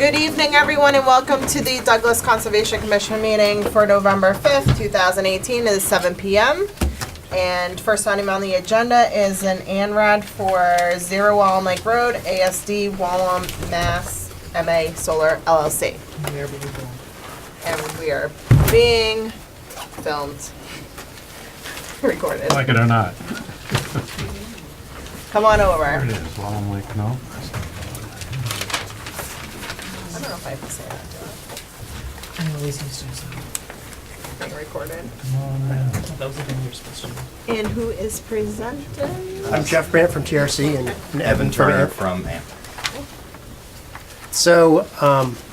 Good evening, everyone, and welcome to the Douglas Conservation Commission meeting for November 5th, 2018. It is 7 p.m. And first item on the agenda is an ANRAD for 0 Wallam Lake Road, ASD Wallam, Mass, MA Solar LLC. And we are being filmed, recorded. Like it or not. Come on over. There it is, Wallam Lake, no? I don't know if I have to say that to I always used to say it. Being recorded. that was the thing you were supposed to do. And who is presenting? I'm Jeff Brandt from TRC and Evan Turner from AMP. So,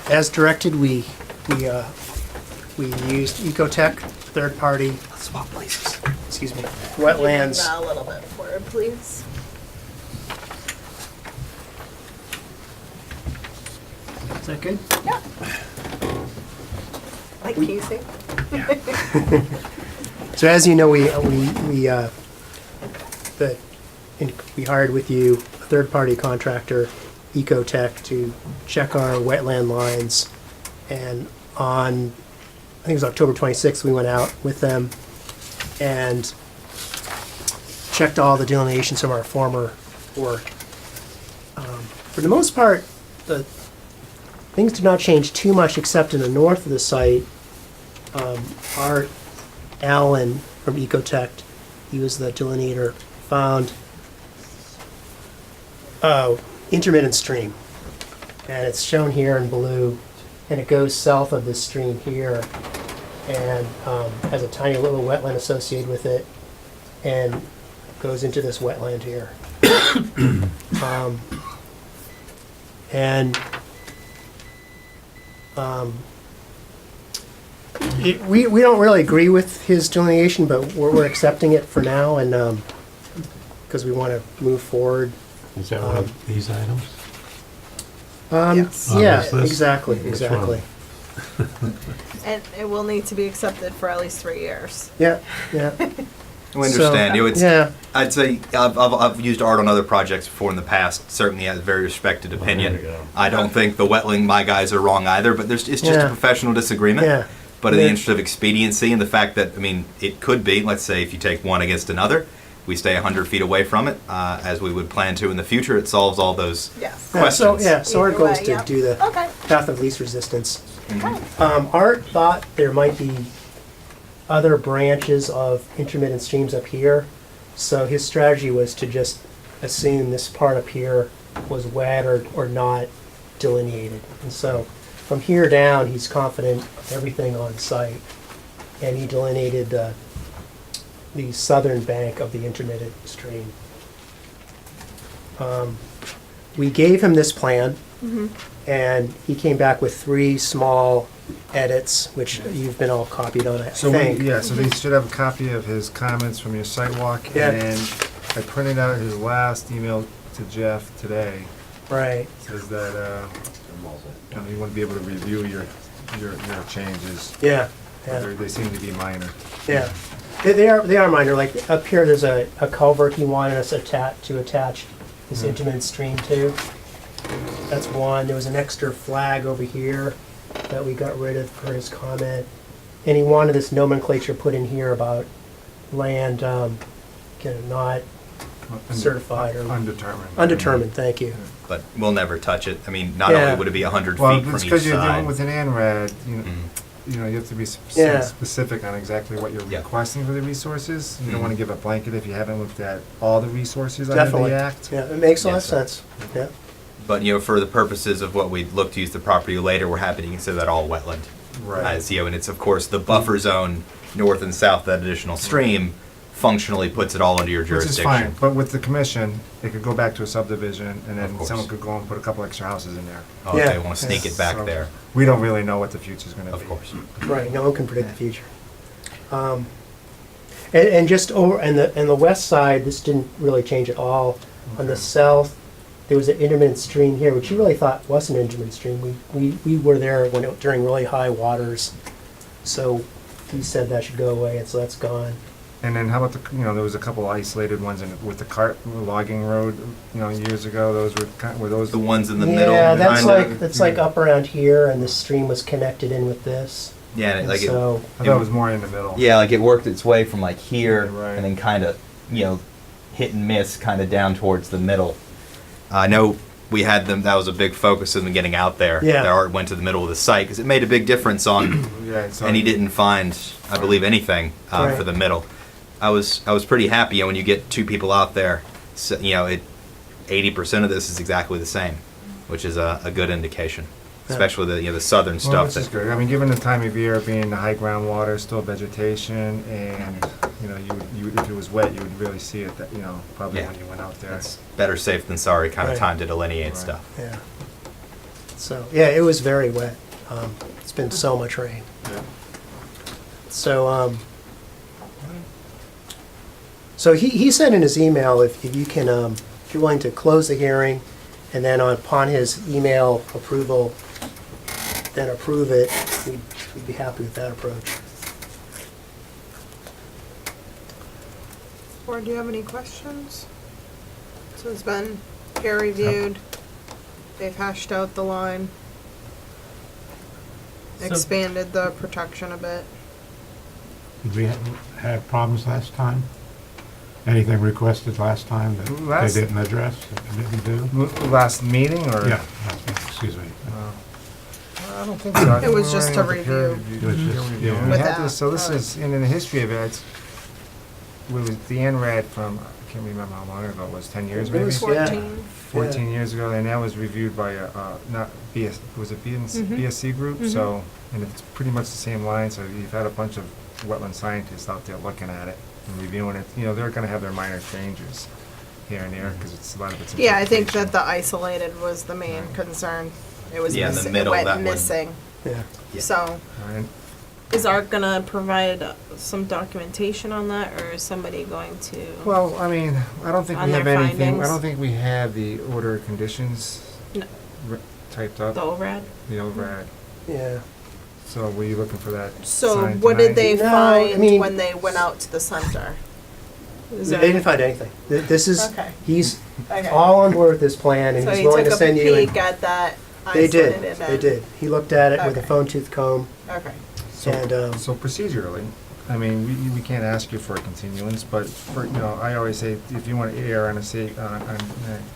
as directed, we used Ecotech, third party. Let's swap places. Excuse me. Wetlands. A little bit forward, please. Is that good? Yeah. Like, can you see? So as you know, we hired with you a third party contractor, Ecotech, to check our wetland lines, and on I think it was October 26th we went out with them and checked all the delineations from our former work. For the most part, the things did not change too much, except in the north of the site. Art Allen from Ecotech, he was the delineator, found intermittent stream, and it's shown here in blue, and it goes south of this stream here, and has a tiny little wetland associated with it, and goes into this wetland here. We don't really agree with his delineation, but we're accepting it for now, and because we want to move forward. Is that one of these items? Yes. Yeah, this list? exactly, Which exactly. And it will need to be accepted for at least 3 years. Yeah, yeah. We understand. So, It's, yeah. I'd say I've used art on other projects before in the past. Certainly has a very respected opinion. there you go. I don't think the wetland my guys are wrong either, but it's just Yeah. a professional disagreement. Yeah. But in the Yeah. interest of expediency and the fact that, I mean, it could be, let's say if you take one against another, we stay 100 feet away from it, as we would plan to in the future. It solves all those Yes. questions. So our Either goal is way, to yep. do the Okay. path of least resistance. Okay. Art thought there might be other branches of intermittent streams up here, so his strategy was to just assume this part up here was wet or not delineated. And so from here down, he's confident of everything on site, and he delineated the southern bank of the intermittent stream. We gave him this plan, and he came back with 3 small edits, which you've been all copied on, I So think. so they should have a copy of his comments from your sidewalk, Yeah. and I printed out his last email to Jeff today. Right. Says that you want to be able to review your changes. Yeah. Yeah. They seem to be minor. Yeah. They are minor. Like up here, there's a culvert he wanted us to attach this intermittent stream to. That's one. There was an extra flag over here that we got rid of for his comment, and he wanted this nomenclature put in here about land not certified or Undetermined. undetermined. Thank you. But we'll never touch it. I mean, not Yeah. only would it be 100 Well, feet from it's each because you're dealing side. with an ANRAD, Mhm. you have to be Yeah. specific on exactly what you're Yeah. requesting for the resources. You don't Mhm. want to give a blanket if you haven't looked at all the resources under Definitely. the Act. Yeah, it makes a lot of Yes, sir. sense. Yeah. But, for the purposes of what we'd look to use the property later, we're happy to consider that all wetland. Right. As, and it's, of course, the buffer zone north and south of that additional stream functionally puts it all under your Which is jurisdiction. fine, but with the commission, it could go back to a subdivision, and Of then course. someone could go and put a couple extra houses in there. Oh, Yeah. if they want to sneak it back So, there, We don't really know what the future's gonna be. of course. Right, no one can predict the future. And just over, and the west side, this didn't really change at all. On the Okay. south, there was an intermittent stream here, which you really thought was an intermittent stream. We were there during really high waters, so he said that should go away, and so that's gone. And then how about there was a couple isolated ones with the cart logging road, years ago. Those were those The ones in the middle. Yeah, that's kinda? like up around here, and the stream was connected in with this. Yeah, And like so, I thought it was more in the middle. yeah, like it worked its way from like here Right. and then kind of, hit and miss kind of down towards the middle. I know we had them, that was a big focus of them getting out there. Yeah. Their art went to the middle of the site because it made a big difference on, Yeah. So and he didn't find, I believe, anything Right. for the middle. I was pretty happy when you get two people out there, so, 80% of this is exactly the same, which is a good indication. Yeah. Especially the southern Well, stuff. which is good. I mean, given the time of year, being the high groundwater, still vegetation, and you if it was wet, you would really see it. That probably Yeah. when you went out there. It's better safe than sorry kind of Right. time to delineate Right. stuff. yeah. So, yeah, it was very wet. It's been so much rain. Yeah. So, so he said in his email, if you can, if you're willing to close the hearing, and then upon his email approval, then approve it, we'd be happy with that approach. Or do you have any questions? So it's been peer reviewed. They've hashed out the line. So- Expanded the protection a bit. Did we have problems last time? Anything requested last time that Last- they didn't address, that they didn't do? Last meeting, or Yeah, excuse me. I don't think so. It was just a review. It was just, yeah. We With had that, this, so this alright. is in the history of it. It was the ANRAD from, I can't remember how long ago it was. 10 years It maybe. was- Yeah. 14. 14 years ago, and that was reviewed by not BS, was it BSC group? Mhm. So, and it's pretty much the same line. So you've had a bunch of wetland scientists out there looking at it and reviewing it. They're going to have their minor changes here and there because it's a lot of it's. Yeah, I think that interpretation. the isolated was the main concern. It was Yeah, in the missing, middle, it went that one. missing. Yeah. Yeah. So And is Art gonna provide some documentation on that, or is somebody going to? well, I mean, I don't think On we have their anything. findings? I don't think we have the order of conditions No. typed up. The ORAD? The ORAD. Yeah. So were you looking for that? So signed what did tonight? they No, I find mean- when they went out to the center? Is They there- didn't find anything. This is, Okay. he's Okay. all on board with this plan, and So he's he willing took to a send you. peek at that They did, isolated they and- did. He looked at it with a Okay. phone tooth comb, Okay. So, and, so procedurally, I mean, we can't ask you for a continuance, but for, I always say, if you want to err on a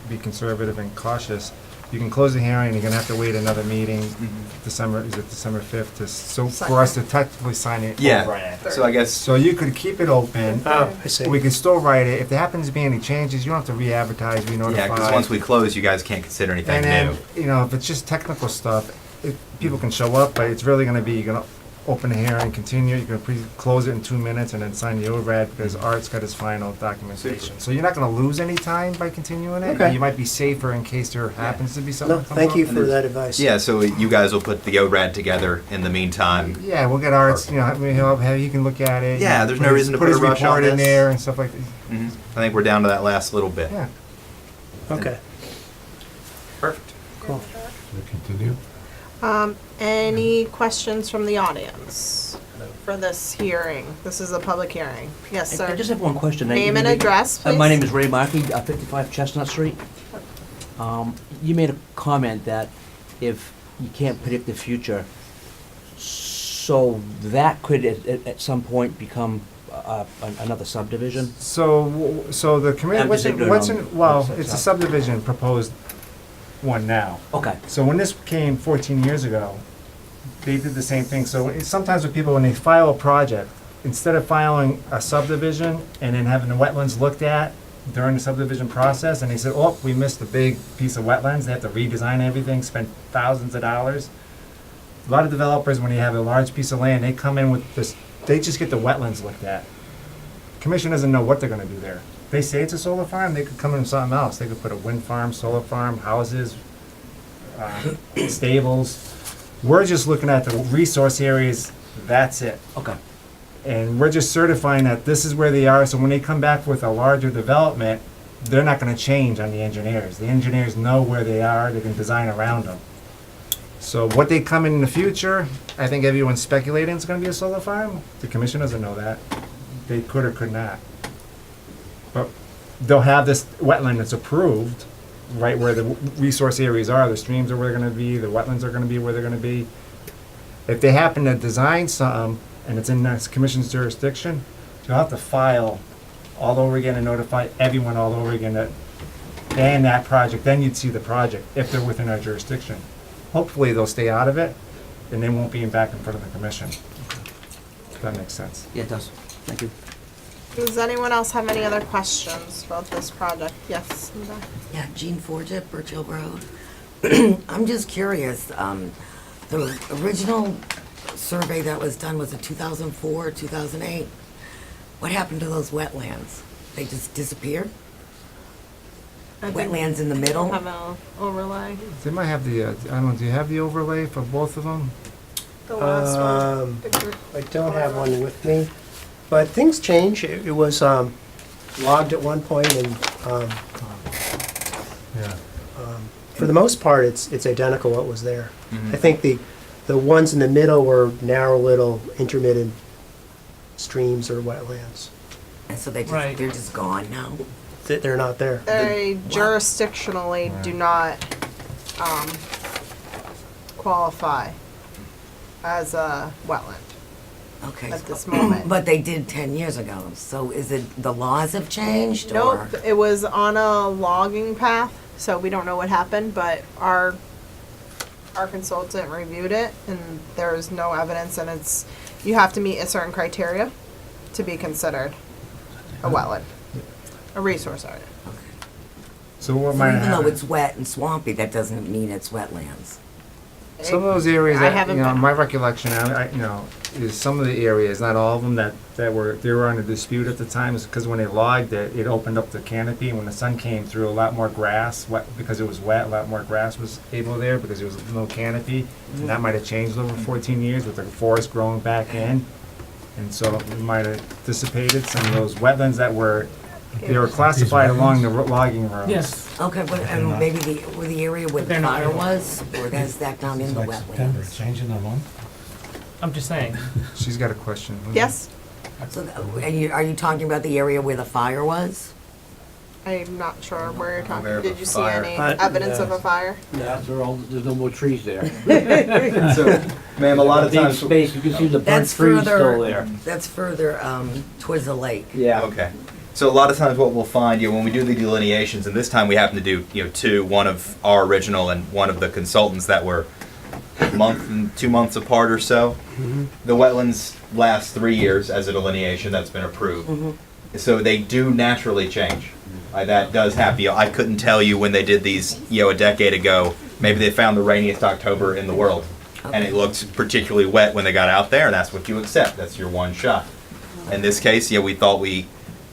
be conservative and cautious, you can close the hearing, you're gonna have to wait another meeting, December 5th, for us to technically sign it. Yeah. override. So I guess So you could keep it open. oh, I see. We could still write it. If there happens to be any changes, you don't have to re-advertise, re-notify. yeah, because once we close, you guys can't consider anything And then, new. if it's just technical stuff, people can show up, but it's really gonna be, you're gonna open the hearing, continue, you're gonna close it in 2 minutes, and then sign the ORAD, because Art's got his final documentation. So you're not gonna lose any time by continuing it. Okay. You might be safer in case there happens to be something No, that comes thank up. you for that advice. Yeah, so you guys will put the ORAD together in the meantime. Yeah, we'll get Art's, he can look at it. Yeah, there's no his- reason to put his a rush on report in this. there and stuff like that. I think we're down to that last little bit. Yeah. Okay, Perfect. cool. We continue? Any questions from the audience for this hearing? This is a public hearing. Yes, I sir. just have one question. Name and address, please. My name is Ray Markey, 55 Chestnut Street. You made a comment that if you can't predict the future, so that could at some point become another subdivision? So the committee, I'm what's just in, ignorant well, on- it's a subdivision proposed one now. Okay. So when this came 14 years ago, they did the same thing. So sometimes with people, when they file a project, instead of filing a subdivision and then having the wetlands looked at during the subdivision process, and they said, oh, we missed a big piece of wetlands, they have to redesign everything, spend thousands of dollars. A lot of developers, when you have a large piece of land, they come in with this, they just get the wetlands looked at. Commission doesn't know what they're gonna do there. They say it's a solar farm, they could come in with something else. They could put a wind farm, solar farm, houses, stables. We're just looking at the resource areas, that's it. Okay. And we're just certifying that this is where they are, so when they come back with a larger development, they're not gonna change on the engineers. The engineers know where they are, they can design around them. So what they come in the future, I think everyone's speculating it's gonna be a solar farm. The commission doesn't know that. they could or could not. But they'll have this wetland that's approved, right where the resource areas are, the streams are where they're gonna be, the wetlands are gonna be where they're gonna be. If they happen to design something and it's in the commission's jurisdiction, you'll have to file all over again and notify everyone all over again that, and that project, then you'd see the project, if they're within our jurisdiction. Hopefully, they'll stay out of it, and they won't be back in front of the commission. If that makes sense. Yeah, it does. Thank you. Does anyone else have any other questions about this project? Yes, Linda? Yeah, Jean Forget, Birch Hill Road. I'm just curious, the original survey that was done, was it 2004, 2008? What happened to those wetlands? They just disappeared? I think Wetlands in the middle? have an overlay, They might have the, I don't know, do you have the overlay for both of them? the last one. The I don't have one with me, but things change. It was logged at one point, and Yeah. for the most part, it's identical what was there. Mhm. I think the ones in the middle were narrow little intermittent streams or wetlands. And so they just, Right. they're just gone now? They're not there. They jurisdictionally do not qualify as a wetland Okay. at this moment. But they did 10 years ago, so is it, the laws have changed, or? Nope, it was on a logging path, so we don't know what happened, but our consultant reviewed it, and there is no evidence, and it's, you have to meet a certain criteria to be considered a wetland, a resource area. So what So might even though happen? it's wet and swampy, that doesn't mean it's wetlands? Some of those areas, I that, haven't you know, been- my recollection, is some of the areas, not all of them, they were under dispute at the time, is because when they logged it, it opened up the canopy, and when the sun came through, a lot more grass, because it was wet, a lot more grass was able there, because there was no canopy, and that might have changed over 14 years with the forest growing back in, and so it might have dissipated some of those wetlands that were, they were classified along the logging roads. Yes, Okay, but maybe where the area where the They're not fire in. was, or is that down in the wetlands? Changing the month? I'm just saying. She's got a question. Yes, So, are you talking about the area where the fire was? I'm not sure where you're talking, Aware of did a you see fire. any evidence of a fire? That's where all, there's no more trees there. So, ma'am, a lot of Big times. space, you can see the burnt That's trees still there. further, that's further towards the lake. Yeah. Okay. So a lot of times what we'll find, when we do the delineations, and this time we happen to do, two, one of our original and one of the consultants that were a month and 2 months apart or so. The wetlands last 3 years as a delineation that's been approved. So they do naturally change. That does happen. I couldn't tell you when they did these, a decade ago. Maybe they found the rainiest October in the world. And it looked particularly wet when they got out there, and that's what you accept. That's your one shot. In this case, we thought we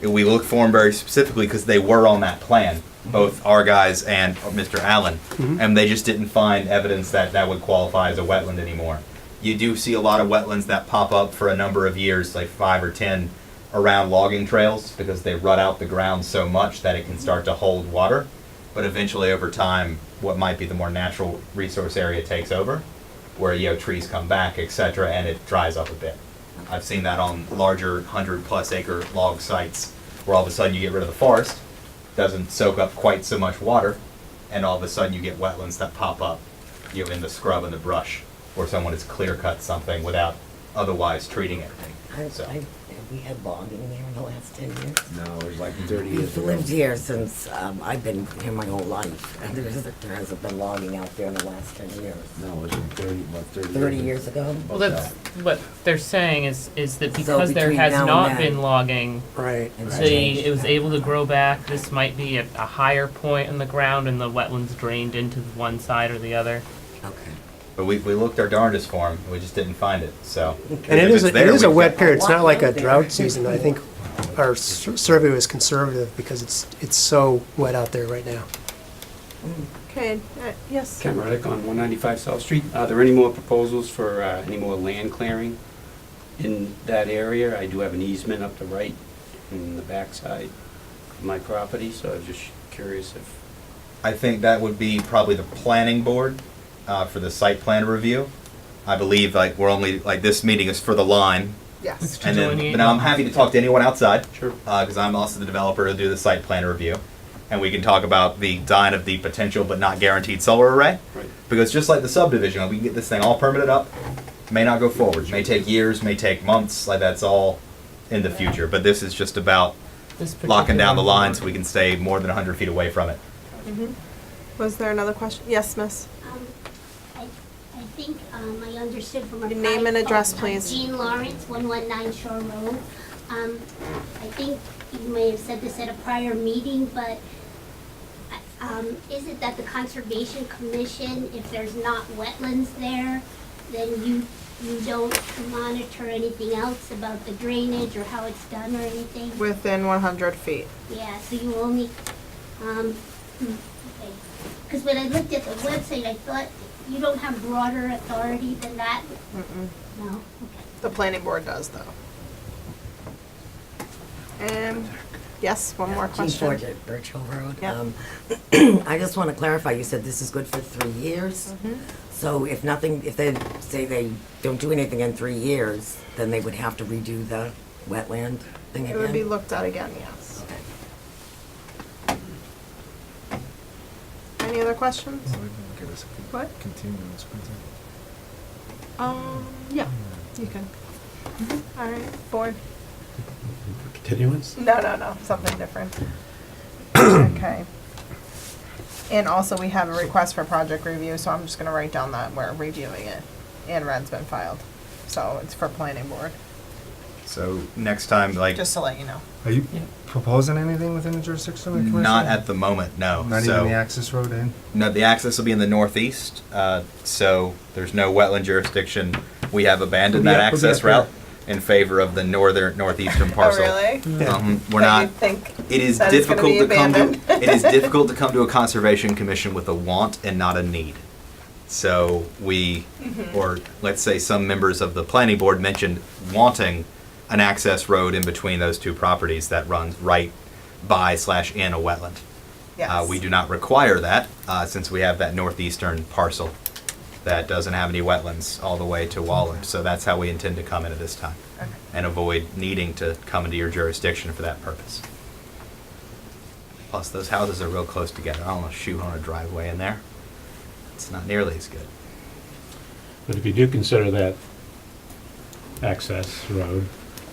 looked for them very specifically because they were on that plan, both our guys and Mr. Allen, and they just didn't find evidence that that would qualify as a wetland anymore. You do see a lot of wetlands that pop up for a number of years, like 5 or 10, around logging trails because they rut out the ground so much that it can start to hold water. But eventually, over time, what might be the more natural resource area takes over, where trees come back, etc., and it dries up a bit. I've seen that on larger 100+ acre log sites where all of a sudden you get rid of the forest, doesn't soak up quite so much water, and all of a sudden you get wetlands that pop up in the scrub and the brush, where someone has clear cut something without otherwise treating it. So. Have we had logging there in the last 10 years? No, it was like 30 years We've ago. lived here since, I've been here my whole life, and there hasn't been logging out there in the last 10 years. No, it was about 30 30 years ago? Well, that's what they're saying is that So because there between has now and not then- been logging, Right. It's it was able to grow back. This might be a higher point in the ground, and the wetlands drained into one side or the other. Okay. But we looked our darndest for them, and we just didn't find it. So. And it if is, it's it is a we've wet got- period. It's not like a Walking out drought there. season. I think our survey was conservative because it's so wet out there right now. Okay, yes. Ken Reddick on 195 South Street. Are there any more proposals for any more land clearing in that area? I do have an easement up the right in the backside of my property, so I was just curious if, I think that would be probably the planning board for the site plan review. I believe we're only this meeting is for the line, Yes. To And then, delineate. but now I'm happy to talk to anyone outside. Sure. Because I'm also the developer to do the site plan review. And we can talk about the design of the potential but not guaranteed solar array. Right. Because just like the subdivision, we can get this thing all permitted up, may not go forward. May take years, may take months, like that's all in the future. But this is just about This locking down the particular line so we can stay more than 100 feet away from it. Was there another question? Yes, miss? I think I understood from our. Your name and address, please. Jean Lawrence, 119 Shore Road. I think you may have said this at a prior meeting, but is it that the Conservation Commission, if there's not wetlands there, then you don't monitor anything else about the drainage or how it's done or anything? Within 100 feet. Yeah, so you only, okay. Because when I looked at the website, I thought you don't have broader authority than that? No? Okay. The planning board does, though. And, yes, one more Jean question. Forge at Birch Hill Road. Yep. I just want to clarify, you said this is good for 3 years? So if nothing, if they say they don't do anything in 3 years, then they would have to redo the wetland thing It again? would be looked at again, yes. Okay. Any other questions? What? Continuance. Yeah, you can. All right, board. Continuance? No, something different. Okay. And also, we have a request for project review, so I'm just gonna write down that we're reviewing it. And red's been filed, so it's for planning board, So next time, like, just to let you know. Are you proposing anything within the jurisdiction of the commission? not at the moment, no. Not So- even the access road in? No, the access will be in the northeast, so there's no wetland jurisdiction. We have abandoned that We'll be access up there. route in favor of the northeastern Oh, parcel. really? We're That not. you think It is that it's gonna difficult be to come to. abandoned? It is difficult to come to a conservation commission with a want and not a need. So we, or let's say some members of the planning board mentioned wanting an access road in between those two properties that runs right by / in a wetland. Yes. We do not require that, since we have that northeastern parcel that doesn't have any wetlands all the way to Waller. So that's how we intend to come in at this time, Okay. and avoid needing to come into your jurisdiction for that purpose. Plus, those houses are real close together. I don't want to shoot on a driveway in there. It's not nearly as good. But if you do consider that access road,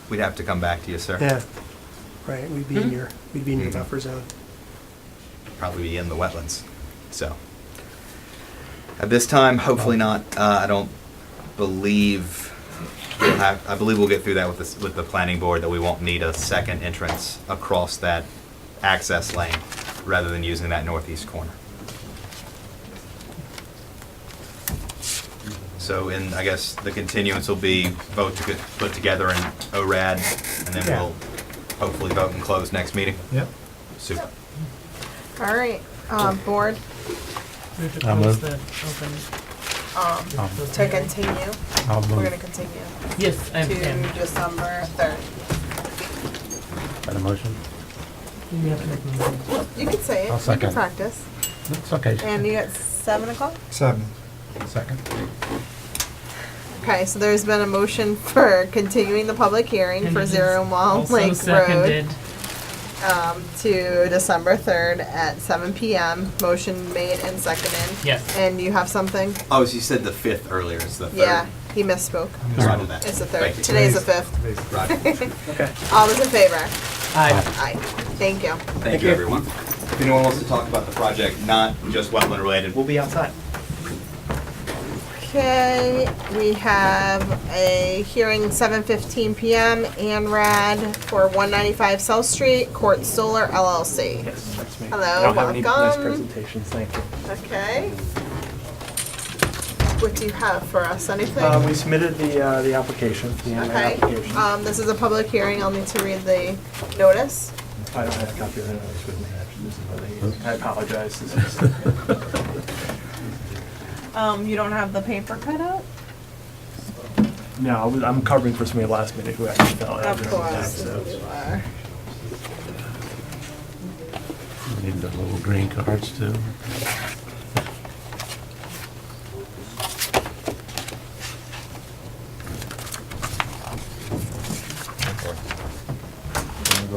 We'd have to come back to you, sir. Yeah, right, we'd be in your buffer zone. Probably be in the wetlands. So, at this time, hopefully not. I don't believe I believe we'll get through that with the planning board, that we won't need a second entrance across that access lane rather than using that northeast corner. So, I guess the continuance will be vote to get put together in ORAD, and then Yeah. we'll hopefully vote and close next meeting. Yep. Super. All right, board, We have to I'll close move. the open. to continue, I'll we're gonna move. continue Yes, I to can. December 3rd. Got a motion? You have to make a motion. You can say it, I'll you second. can practice. It's okay. And you got 7 o'clock? 7. Second. Okay, so there's been a motion for continuing the public hearing And for it is Zero Mile also Lake Road seconded. To December 3rd at 7 PM. Motion made and seconded. Yes. And you have something? Oh, so you said the 5th earlier, it's the 3rd? Yeah, he misspoke. Roger that. It's the Thank 3rd. you. Today's the 5th. Roger. Okay. All those in favor? Aye. Aye. Thank you. Thank you, everyone. If anyone wants to talk about the project, not just wetland related, we'll be outside. Okay, we have a hearing 7:15 PM, ANRAD for 195 South Street, Court Solar LLC. Yes, that's me. Hello, I don't have any nice welcome. presentations, thank you. Okay. What do you have for us? Anything? We submitted the application, the ANRAD Okay. application. This is a public hearing. I'll need to read the notice. I don't have a copy of the notice with me, actually. I apologize. This is- You don't have the paper cut out? No, I'm covering for somebody last minute who actually fell out. Of during the course, day, so- you are. Need the little green cards too.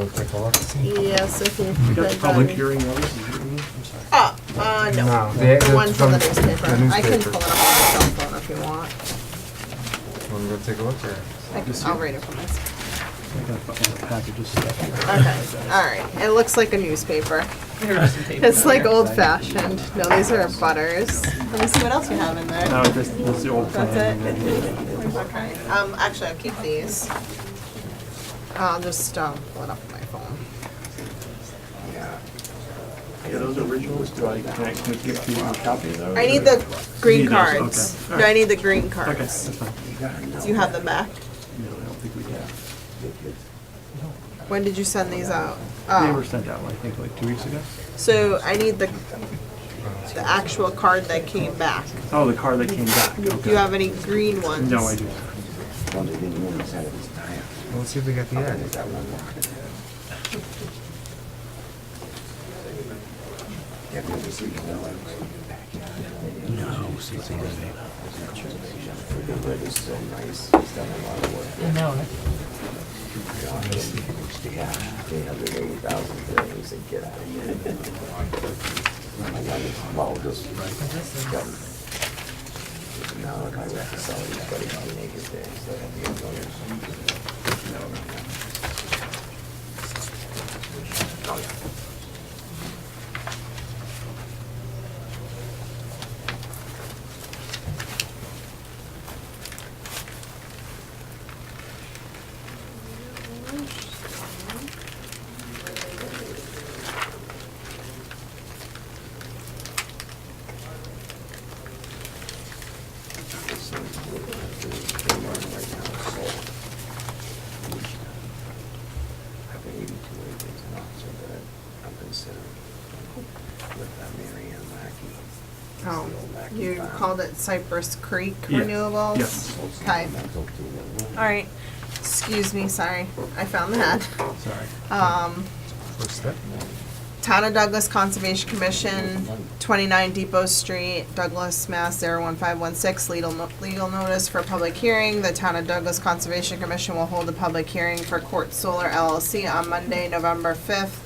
go take a look? Yes, if you We got the could, public hearing notice, is it me? I'm sorry. No. No, The one from the the newspaper. I can newspaper. pull it up on my cell phone if you want. Want to go take a look at it? I'll read it from myself. I got a package of stuff here. Okay, alright. It looks like a newspaper. There's some paper It's like there. old fashioned. No, these are butters. Let me see what else you have in there. No, this is the old plan. That's and then- Okay. Actually, I'll keep these. I'll just pull it up on my phone. Yeah, those originals, can I give you a copy of those? I need the green need those, cards. okay. No, I need the green Okay, cards. that's fine. Do you have them back? No, I don't think we have. When did you send these out? They were Oh, sent out, I think, like 2 weeks ago. so I need the actual card that came back. Oh, the card that came back, Do you okay. have any green ones? No, I do not. Let's see if we got the ad. No, Oh, you called it Cypress Creek Yes. Renewables? Yes. Okay. Alright. Excuse me, sorry. I found the ad. Sorry. First step. Town of Douglas Conservation Commission, 29 Depot Street, Douglas, Mass. 01516, legal notice for public hearing. The Town of Douglas Conservation Commission will hold a public hearing for Court Solar LLC on Monday, November 5th,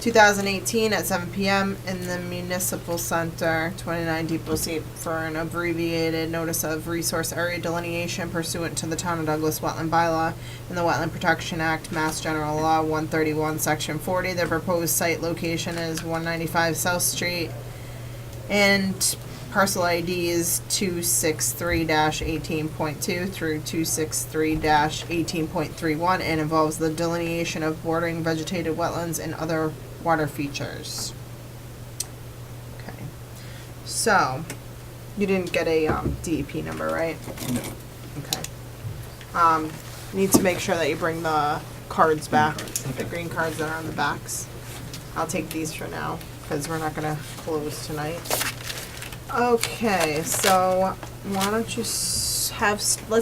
2018 at 7 p.m. in the Municipal Center, 29 Depot Street, for an abbreviated notice of resource area delineation pursuant to the Town of Douglas Wetland Bylaw and the Wetland Protection Act, Mass General Law 131, Section 40. The proposed site location is 195 South Street, and parcel ID is 263-18.2 through 263-18.31, and involves the delineation of bordering vegetated wetlands and other water features. Okay, so you didn't get a DEP number, right? No. Okay. Need to make sure that you bring the cards back, the green cards that are on the backs. I'll take these for now because we're not gonna close tonight. Okay, so why don't you let's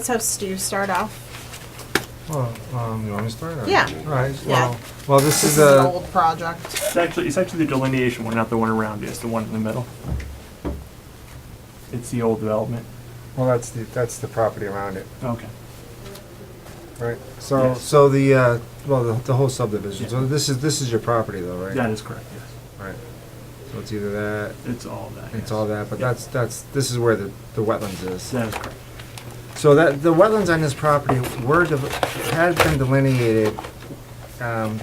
have Stu start off. Well, you want me to start? or- Yeah. All right, Yeah. well, this This is is an a, old project. It's actually the delineation one, not the one around it. It's the one in the middle. It's the old development. well, that's the property around it, Okay. right? So, Yes. so the, the whole subdivision, Yeah. so this is your property though, right? That is correct, yes. Right. So it's either that, It's all that. it's yes. all that, but Yeah. this is where the wetlands is. That is correct. So that, the wetlands on this property had been delineated,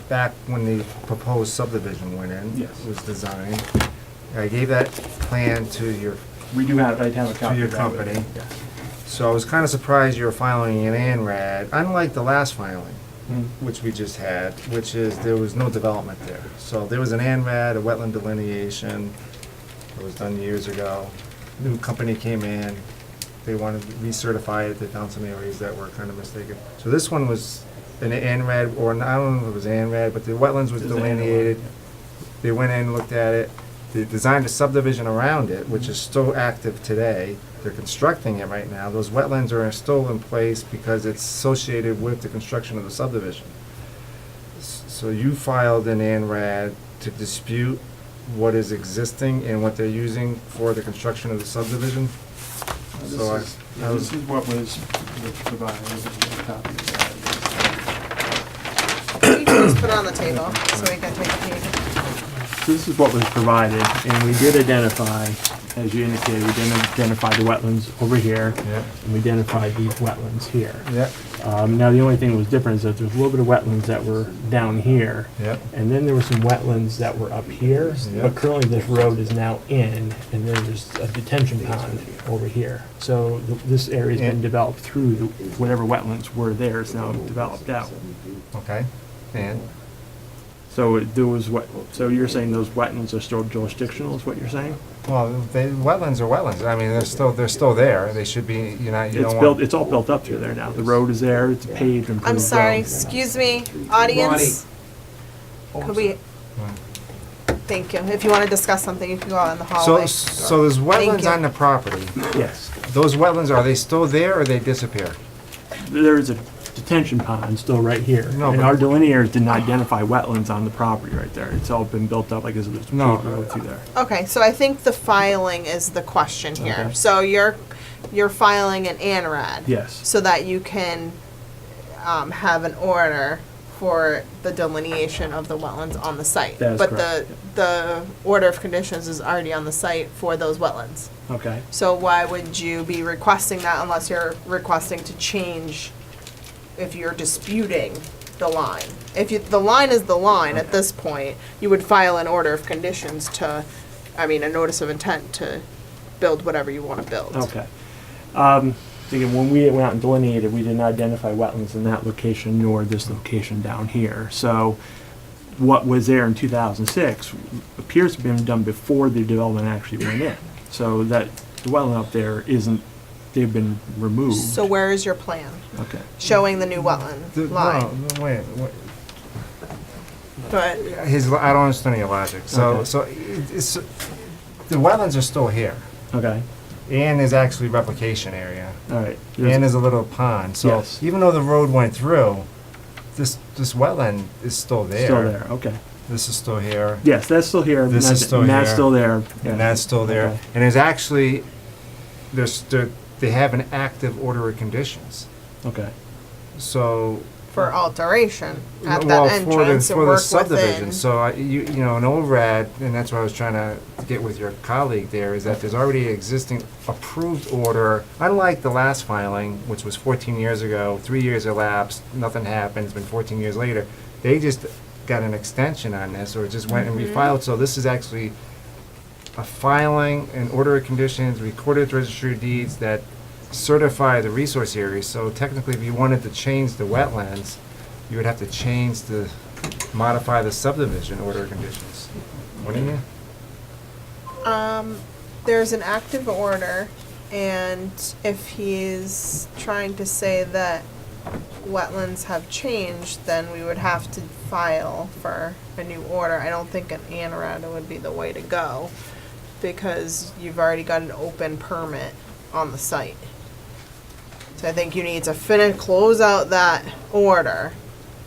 back when the proposed subdivision went in. Yes. Was designed. I gave that plan to your, We do have, I have a copy your of that with company. me, yes. so I was kinda surprised you were filing an ANRAD, unlike the last filing, Mm. which we just had, which is there was no development there. So there was an ANRAD, a wetland delineation, it was done years ago. New company came in, they wanted to recertify it, they found some areas that were kind of mistaken. So this one was an ANRAD, or I don't know if it was ANRAD, but the wetlands was It's an delineated. ANRAD, They went in, looked at it, they designed a subdivision around it, which is still active today. They're constructing it right now. Those wetlands are still in place because it's associated with the construction of the subdivision. So you filed an ANRAD to dispute what is existing and what they're using for the construction of the subdivision? So I This is what was provided, this is a copy of that. just put it on the table so we can take a peek. So this is what was provided, and we did identify, as you indicated, we did identify the wetlands over here, Yeah, and we identified these wetlands here. yeah, Now, the only thing that was different is that there's a little bit of wetlands that were down here, yeah. and then there were some wetlands that were up here, Yeah. but currently this road is now in, and then there's a detention pond over here. So this area's been Yeah. developed through whatever wetlands were there, is now developed out. Okay, and, So there was what, so you're saying those wetlands are still jurisdictional, is what you're saying? well, wetlands are wetlands. I mean, they're still there. They should be, you know, you It's don't built, want. it's all built up through there now. The road is there, it's paved, improved I'm sorry, road. excuse me, audience. Could we, thank you. If you want to discuss something, you can go out in the So, hallway. so there's wetlands you. on the property. Yes. Those wetlands, are they still there or they disappear? There's a detention pond still right here. No, And but- our delineators didn't identify wetlands on the property right there. It's all been built up like there's a paved No. road through there. Okay, so I think the filing is the question here. Okay. So you're filing an ANRAD. Yes. So that you can have an order for the delineation of the wetlands on the site. That is But correct. the order of conditions is already on the site for those wetlands. Okay. So why would you be requesting that unless you're requesting to change, if you're disputing the line? If you, the line is the line at this point, you would file an order of conditions to, I mean, a notice of intent to build whatever you want to build. Okay. Again, when we went out and delineated, we didn't identify wetlands in that location nor this location down here. So what was there in 2006 appears to have been done before the development actually went in. So that the wetland up there isn't, they've been removed. So where is your plan Okay. showing the new wetland line? No, wait. But I don't understand your logic. So, Okay. so it's, the wetlands are still here. Okay. And there's actually replication area. All right. And there's a little pond. So Yes. even though the road went through, this wetland is still there. Still there. Okay. This is still here. Yes, that's still here. This and is still and that's here. still there. Yeah. And that's still there. Okay. And there's actually, they have an active order of conditions. Okay. So, for alteration at well, that for the, entrance and for the work subdivision. within. So you know, an ORAD, and that's what I was trying to get with your colleague there, is that there's already existing approved order. Unlike the last filing, which was 14 years ago, 3 years elapsed, nothing happened. It's been 14 years later. They just got an extension on this, or just went and refiled. So this is actually a filing, an order of conditions, recorded at the registry of deeds that certify the resource area. So technically, if you wanted to change the wetlands, you would have to change modify the subdivision order of conditions, wouldn't you? There's an active order, and if he's trying to say that wetlands have changed, then we would have to file for a new order. I don't think an ANRAD would be the way to go, because you've already got an open permit on the site. So I think you need to close out that order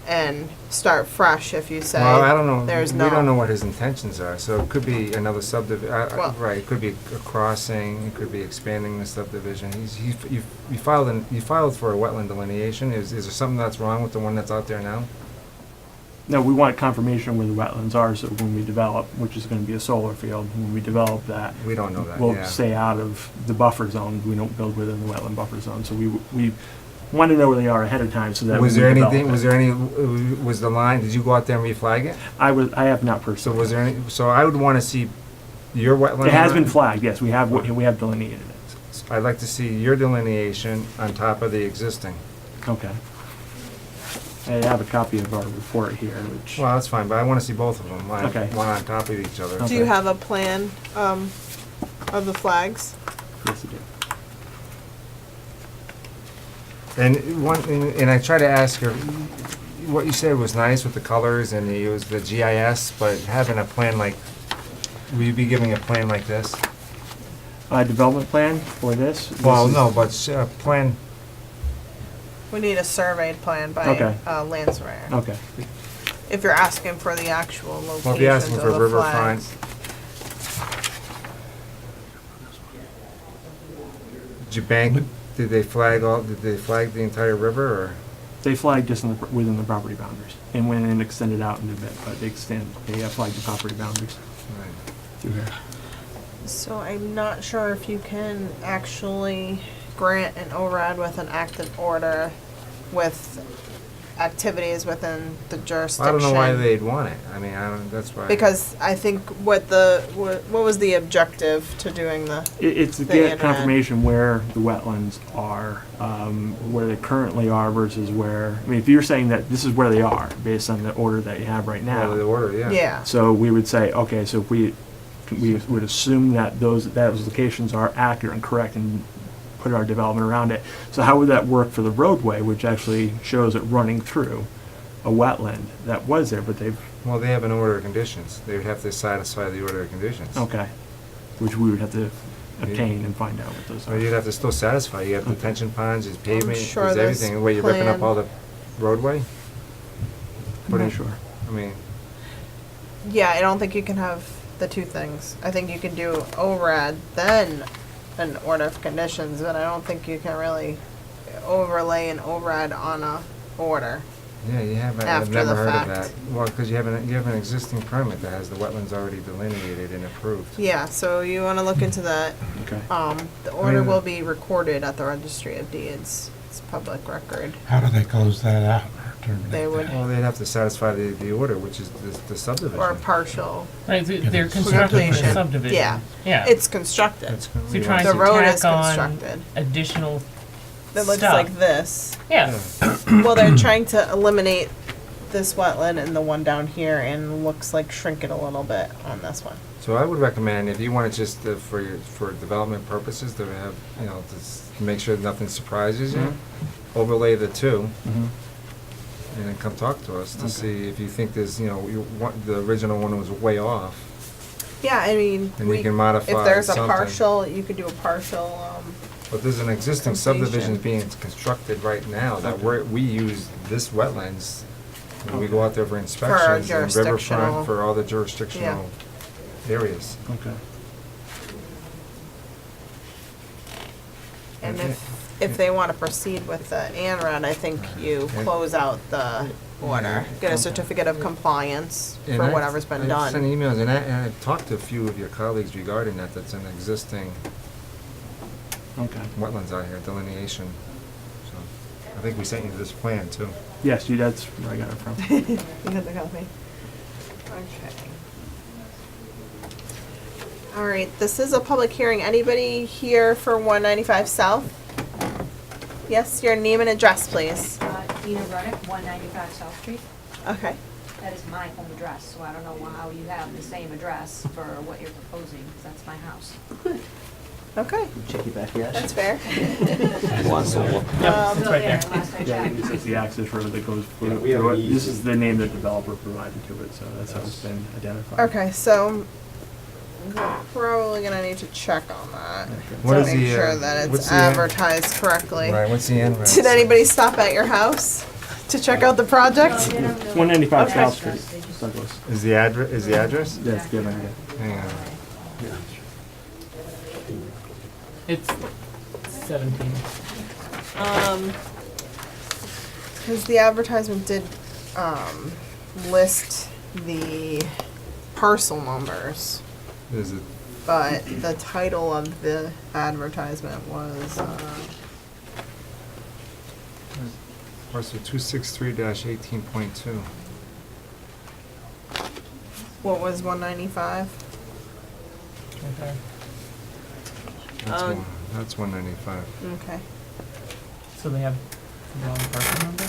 and start fresh if you say Well, I don't know. there's We no. don't know what his intentions are, so it could be another subdivision, Well- right, it could be a crossing, it could be expanding the subdivision. You filed for a wetland delineation. Is there something that's wrong with the one that's out there now? No, we want confirmation where the wetlands are, so when we develop, which is gonna be a solar field, when we develop that, We don't know that, we'll yeah. stay out of the buffer zone. We don't build within the wetland buffer zone, so we want to know where they are ahead of time so that Was when there we develop anything, it. was there any, was the line, did you go out there and reflag it? I have not So personally. was there any, so I would wanna see your wetland. It has been line. flagged, yes, we have delineated it. I'd like to see your delineation on top of the existing. Okay. I have a copy of our report here, which, Well, that's fine, but I wanna see both of them, Okay. one on top of each other. Do you Okay. have a plan of the flags? yes, it is. And I tried to ask her, what you said was nice with the colors and you used the GIS, but having a plan like, will you be giving a plan like this? Development plan for this? Well, This is- no, but a plan, We need a surveyed plan by Okay. land surveyor. Okay. If you're asking for the actual well, if locations you're asking of for the riverfront. flags. Did you bank, did they flag the entire river or? They flag just within the property boundaries, and went and extended out into a bit, but they flag the property boundaries Right. through here. So I'm not sure if you can actually grant an ORAD with an active order with activities within the jurisdiction. I don't know why they'd want it. I mean, I don't, that's why. Because I think what was the objective to doing the, It's to The get internet. confirmation where the wetlands are, where they currently are versus where, I mean, if you're saying that this is where they are, based on the order that you have right Well, the now. order, yeah. yeah. So we would say, okay, so if we would assume that those locations are accurate and correct and put our development around it. So how would that work for the roadway, which actually shows it running through a wetland that was there, but they've, Well, they have an order of conditions. They would have to satisfy the order of conditions. okay, which we would have to obtain and find out what those So are. you'd have to still satisfy. You have detention ponds, there's pavement, sure there's this everything. The way you're ripping up plan- all the roadway? I'm not sure. I mean, Yeah, I don't think you can have the two things. I think you can do ORAD, then an order of conditions, but I don't think you can really overlay an ORAD on a order. yeah, you have, I've After never the heard of fact. that. Well, because you have an existing permit that has the wetlands already delineated and approved. Yeah, so you wanna look into that. Okay. The order mean- will be recorded at the Registry of Deeds. It's public record. How do they close that out? Or terminate They would, Well, they'd have to satisfy the order, which is the subdivision. or partial. Right, they're it's constructing a completion. subdivision. Yeah. Yeah. It's constructed. That's gonna So you're be trying The to road is tack on constructed. additional It looks stuff. like this. Yeah. Well, they're trying to eliminate this wetland and the one down here, and looks like shrink it a little bit on this one. So I would recommend, if you want to just, for development purposes, to have, to make sure nothing surprises you, overlay the two, Mhm. and then come talk to us to Okay. see if you think there's, the original one was way off, Yeah, I mean, and you can modify if there's a something. partial, you could do a partial, But there's an existing completion. subdivision being constructed right now that we use this wetlands when we go out there for inspections and jurisdictional- riverfront for all the jurisdictional areas. Okay. and Okay. if they wanna proceed with the ANRAD, I think you Okay. close out the order. Get a certificate of compliance And for I've- whatever's been I've sent done. emails, and I've talked to a few of your colleagues regarding that. That's an existing Okay. wetlands out here, delineation. So I think we sent you this plan too. Yes, that's where I got it from. You got the copy? Okay. All right, this is a public hearing. Anybody here for 195 South? Yes, your name and address, please. Ina Ruddick, 195 South Street. Okay. That is my home address, so I don't know how you have the same address for what you're proposing, 'cause that's my house. Okay, Check your backyard. that's fair. It's right Still there. there, last I Yeah, checked. this is the access road that goes Yeah, through. we have an This is the name the developer provided to it, so that's how it's been identified. Okay, so we're probably gonna need to check on that. What To is make the, sure that what's it's the, advertised correctly. Right, what's the end? Did anybody stop at your house to check out the project? It's 195 Okay. South Street, Douglas. Is the address? That's the idea. Hang on. It's 17. Because the advertisement did, list the parcel numbers, Is it, but the title of the advertisement was, parcel 263-18.2. what was 195? Okay. That's 195. Okay. So they have the wrong parcel number?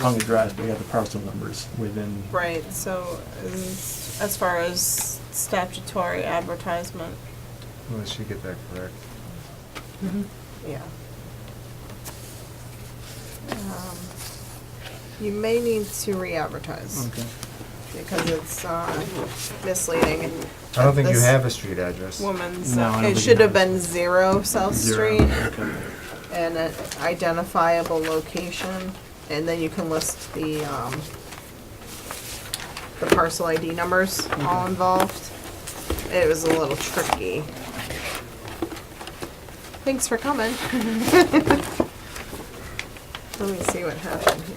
Wrong address, but we have the parcel numbers within. Right, so as far as statutory advertisement, Well, she get that correct. yeah. You may need to re-advertise Okay. because it's misleading. I don't think you This have a street address. Woman's, No, I don't it think should it have has. been 0 South Zero. Street Okay. and an identifiable location, and then you can list the parcel ID numbers all involved. It was a little tricky. Thanks for coming. Let me see what happened here.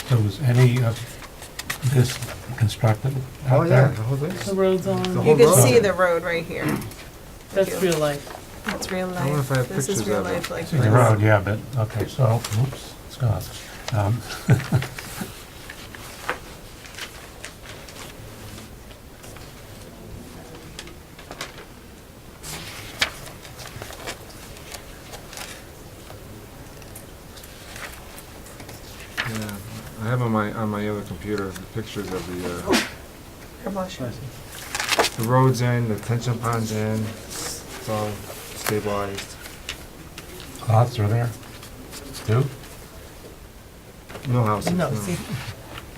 So was any of this constructed Oh, out yeah, there? the whole thing. The road's The on. whole You can road. see the road right here. That's real life. It's real I wonder if I life. have This is pictures real of it. life like See the this. road, yeah, but, okay, so, oops, it's gone. Yeah, I have on my other computer the pictures of the road's in, the detention pond's in, it's all stabilized. Lots are there? Two? No houses. No, see,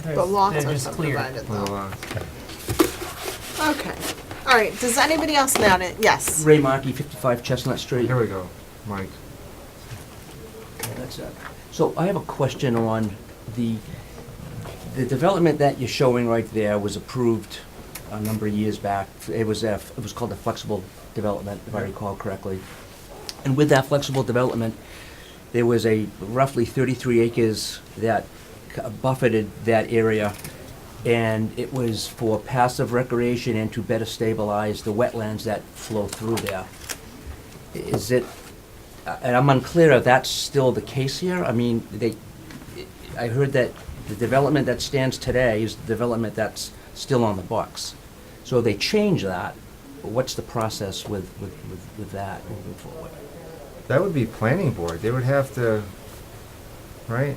The lots they're are just clear. subdivided No though. lots. Okay. All right, does anybody else know it? Yes. Ray Markey, 55 Chestnut Street. Here we go, Mike. That's it. So I have a question on the development that you're showing right there was approved a number of years back. It was called a flexible development, if I recall correctly. And with that flexible development, there was a roughly 33 acres that buffeted that area, and it was for passive recreation and to better stabilize the wetlands that flow through there. Is it, and I'm unclear if that's still the case here? I mean, I heard that the development that stands today is the development that's still on the books. So they change that, what's the process with that moving forward? That would be planning board, they would have to, right?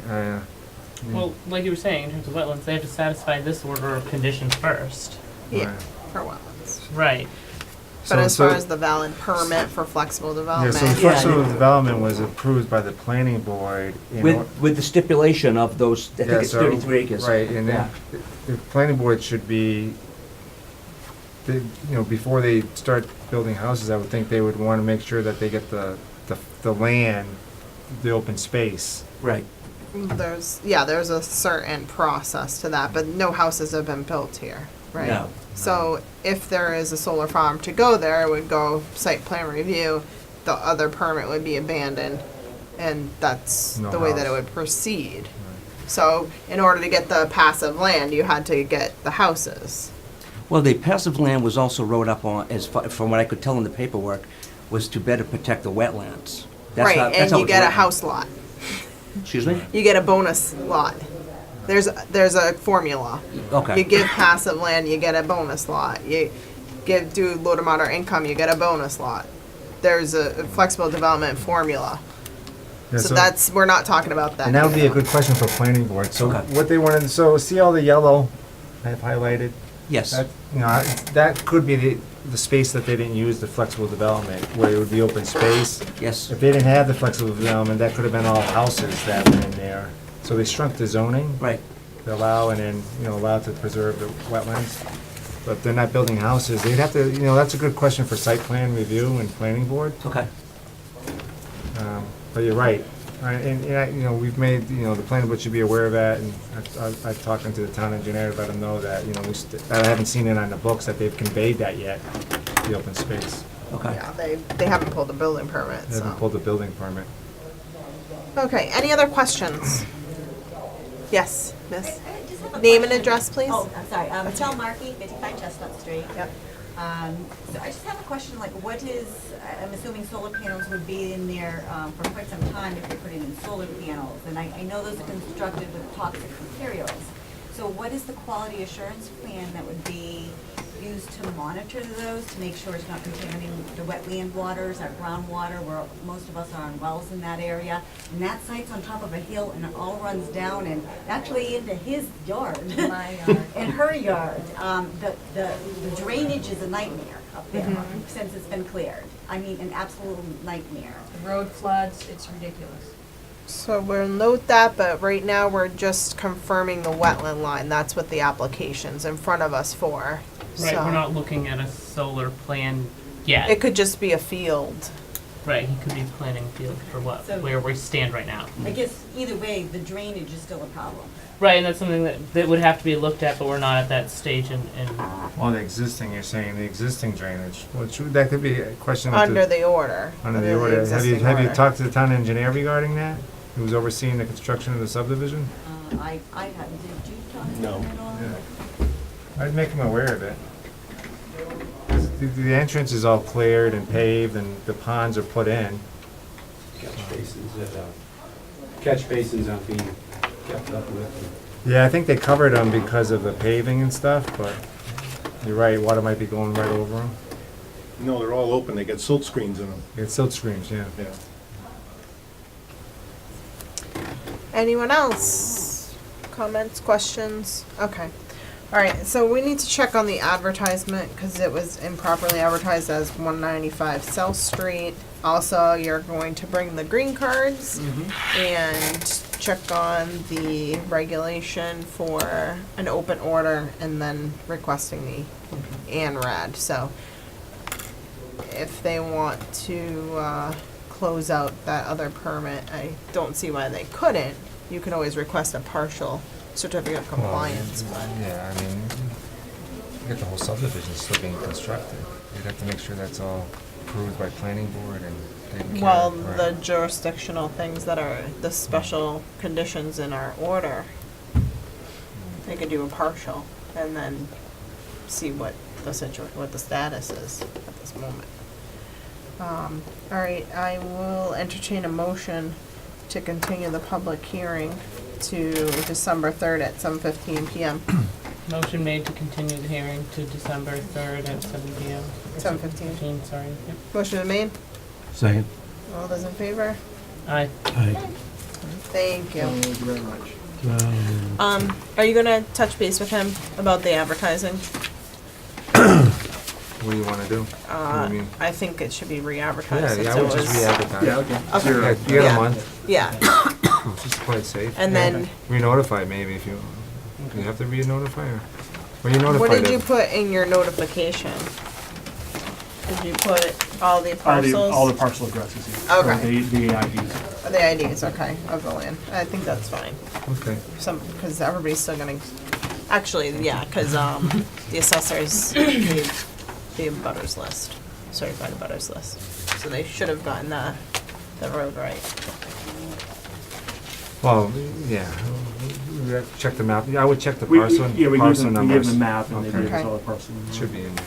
Well, like you were saying, in terms of wetlands, they have to satisfy this order of conditions first. Yeah, Right. for wetlands. Right. But So- as far so- as the valid permit for flexible Yeah, development. so the flexible development was approved by the planning board. With the stipulation of those, I think it's 33 acres. Right, and Yeah. then the planning board should be, before they start building houses, I would think they would want to make sure that they get the land, the open space. Right. There's a certain process to that, but no houses have been built here, right? No. So if there is a solar farm to go there, it would go site plan review, the other permit would be abandoned, and that's No the way that it house. would proceed. So in order to get the passive land, you had to get the houses. Well, the passive land was also wrote up on, from what I could tell in the paperwork, was to better protect the wetlands. That's how- Right, that's and how you it's get a written. house lot. Excuse me? You get a bonus lot. There's a formula. Okay. You give passive land, you get a bonus lot. You do low to moderate income, you get a bonus lot. There's a flexible development formula. Yeah, So we're not talking about that. And that would be a good question for planning board. So Okay. what they wanted, so see all the yellow I have highlighted? Yes. That, that could be the space that they didn't use, the flexible development, where it would be open space. Yes. If they didn't have the flexible development, that could have been all houses that were in there. So they shrunk the zoning Right. to allow, and then, allow to preserve the wetlands. But if they're not building houses, they'd have to, that's a good question for site plan review and planning board. Okay. But you're right. We've made, the planning board should be aware of that, and I've talked to the town engineer, let them know that, I haven't seen it on the books that they've conveyed that yet, the open space. Okay. Yeah, they haven't pulled a building permit, They haven't so. pulled the building permit. Okay, any other questions? Yes, miss. I just have a Name and question. address, please. Oh, I'm sorry. Michelle Markey, 55 Chestnut Street. Yep. So I just have a question, like what is, I'm assuming solar panels would be in there for quite some time if you're putting in solar panels. And I know those are constructed with toxic materials. So what is the quality assurance plan that would be used to monitor those, to make sure it's not contaminating the wetland waters, our groundwater, where most of us are on wells in that area? And that site's on top of a hill and it all runs down and actually into his yard. My yard. In her yard. The drainage is a nightmare up there since it's been cleared. I mean, an absolute nightmare. The road floods, it's ridiculous. So we'll note that, but right now we're just confirming the wetland line. That's what the application's in front of us for. Right, So we're not looking at a solar plan yet. it could just be a field. Right, he could be planning field for what, So- where we stand right now. I guess either way, the drainage is still a problem. Right, and that's something that would have to be looked at, but we're not at that stage in Well, the existing, you're saying the existing drainage, that could be a question. of Under the order. Under the order. Have you, existing have you order. talked to the town engineer regarding that? Who's overseeing the construction of the subdivision? I haven't, did you talk to No. them at all? I'd make him aware of it. The entrance is all cleared and paved and the ponds are put in. Catch basins aren't being kept up with. Yeah, I think they covered them because of the paving and stuff, but you're right, water might be going right over them. No, they're all open, they got silt screens in them. It's silt screens, yeah. Yeah. Anyone else? Comments, questions? Okay. All right, so we need to check on the advertisement because it was improperly advertised as 195 South Street. Also, you're going to bring the green cards and check on the regulation for an open order and then requesting the ANRAD. So if they want to close out that other permit, I don't see why they couldn't. You can always request a partial certificate of compliance, but Yeah, I mean, you get the whole subdivision still being constructed. You'd have to make sure that's all approved by planning board and taken care well, of. the jurisdictional things that are the special conditions in our order, they could do a partial and then see what what the status is at this moment. All right, I will entertain a motion to continue the public hearing to December 3rd at 7:15 p.m. motion made to continue the hearing to December 3rd at 7 p.m. 7:15. Sorry. Yep. Motion made. Second. All those in favor? Aye. Aye. Thank you. Thank you very much. Are you gonna touch base with him about the advertising? What do you wanna do? What do you mean? I think it should be re-advertised. Yeah, since I it would just was- re-advertise. Yeah, okay. Okay. Yeah, you got Yeah. a month, Yeah, just to play it safe. and then, Re-notify maybe if you have to re-notify or you notified what did it. you put in your notification? Did you put all the parcels? All the parcel addresses, yeah. Or Okay. the IDs. The IDs, okay, of the land. I think that's fine. Okay. Because everybody's still gonna, actually, yeah, because the assessors gave the abutters list, certified abutters list. So they should have gotten the road right. Well, yeah, we have to check the map. I would check the We parcel gave parcel them numbers. the map and they Okay. gave us Okay. all the parcel numbers. Should be in there.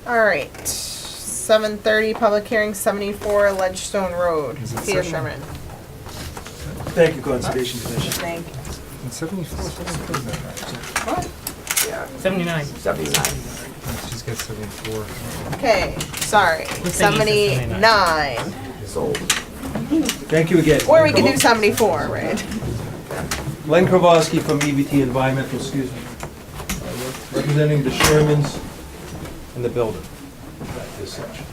All right, 7:30, public hearing, 74 Ledgestone Road, Is it Peter 7? Sherman. Thank you, Conservation Commission. Thank you. And 74, What? 79. she's got 74. Okay, sorry, We're saying you said 79. Thank you again. Or we could do 74, right? Len Krawalski from EVT Environmental, excuse me. Representing the Shermans and the builder. This section.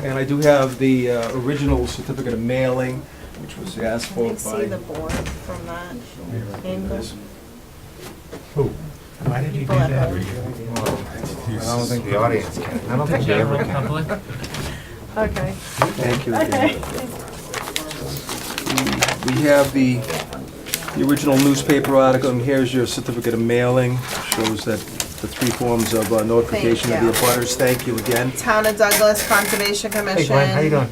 And I do have the original certificate of mailing, which was asked Can for you see the by... board from that angle? Who? Why did you do People at that? home. I don't think the audience can. I don't think they ever General can. public. Okay. Thank you Okay. again. We have the original newspaper article, and here's your certificate of mailing. Shows that the three forms of notification of the Thank you. abutters. Thank you again. Town of Douglas Conservation Commission. Hey Glenn, how you doing?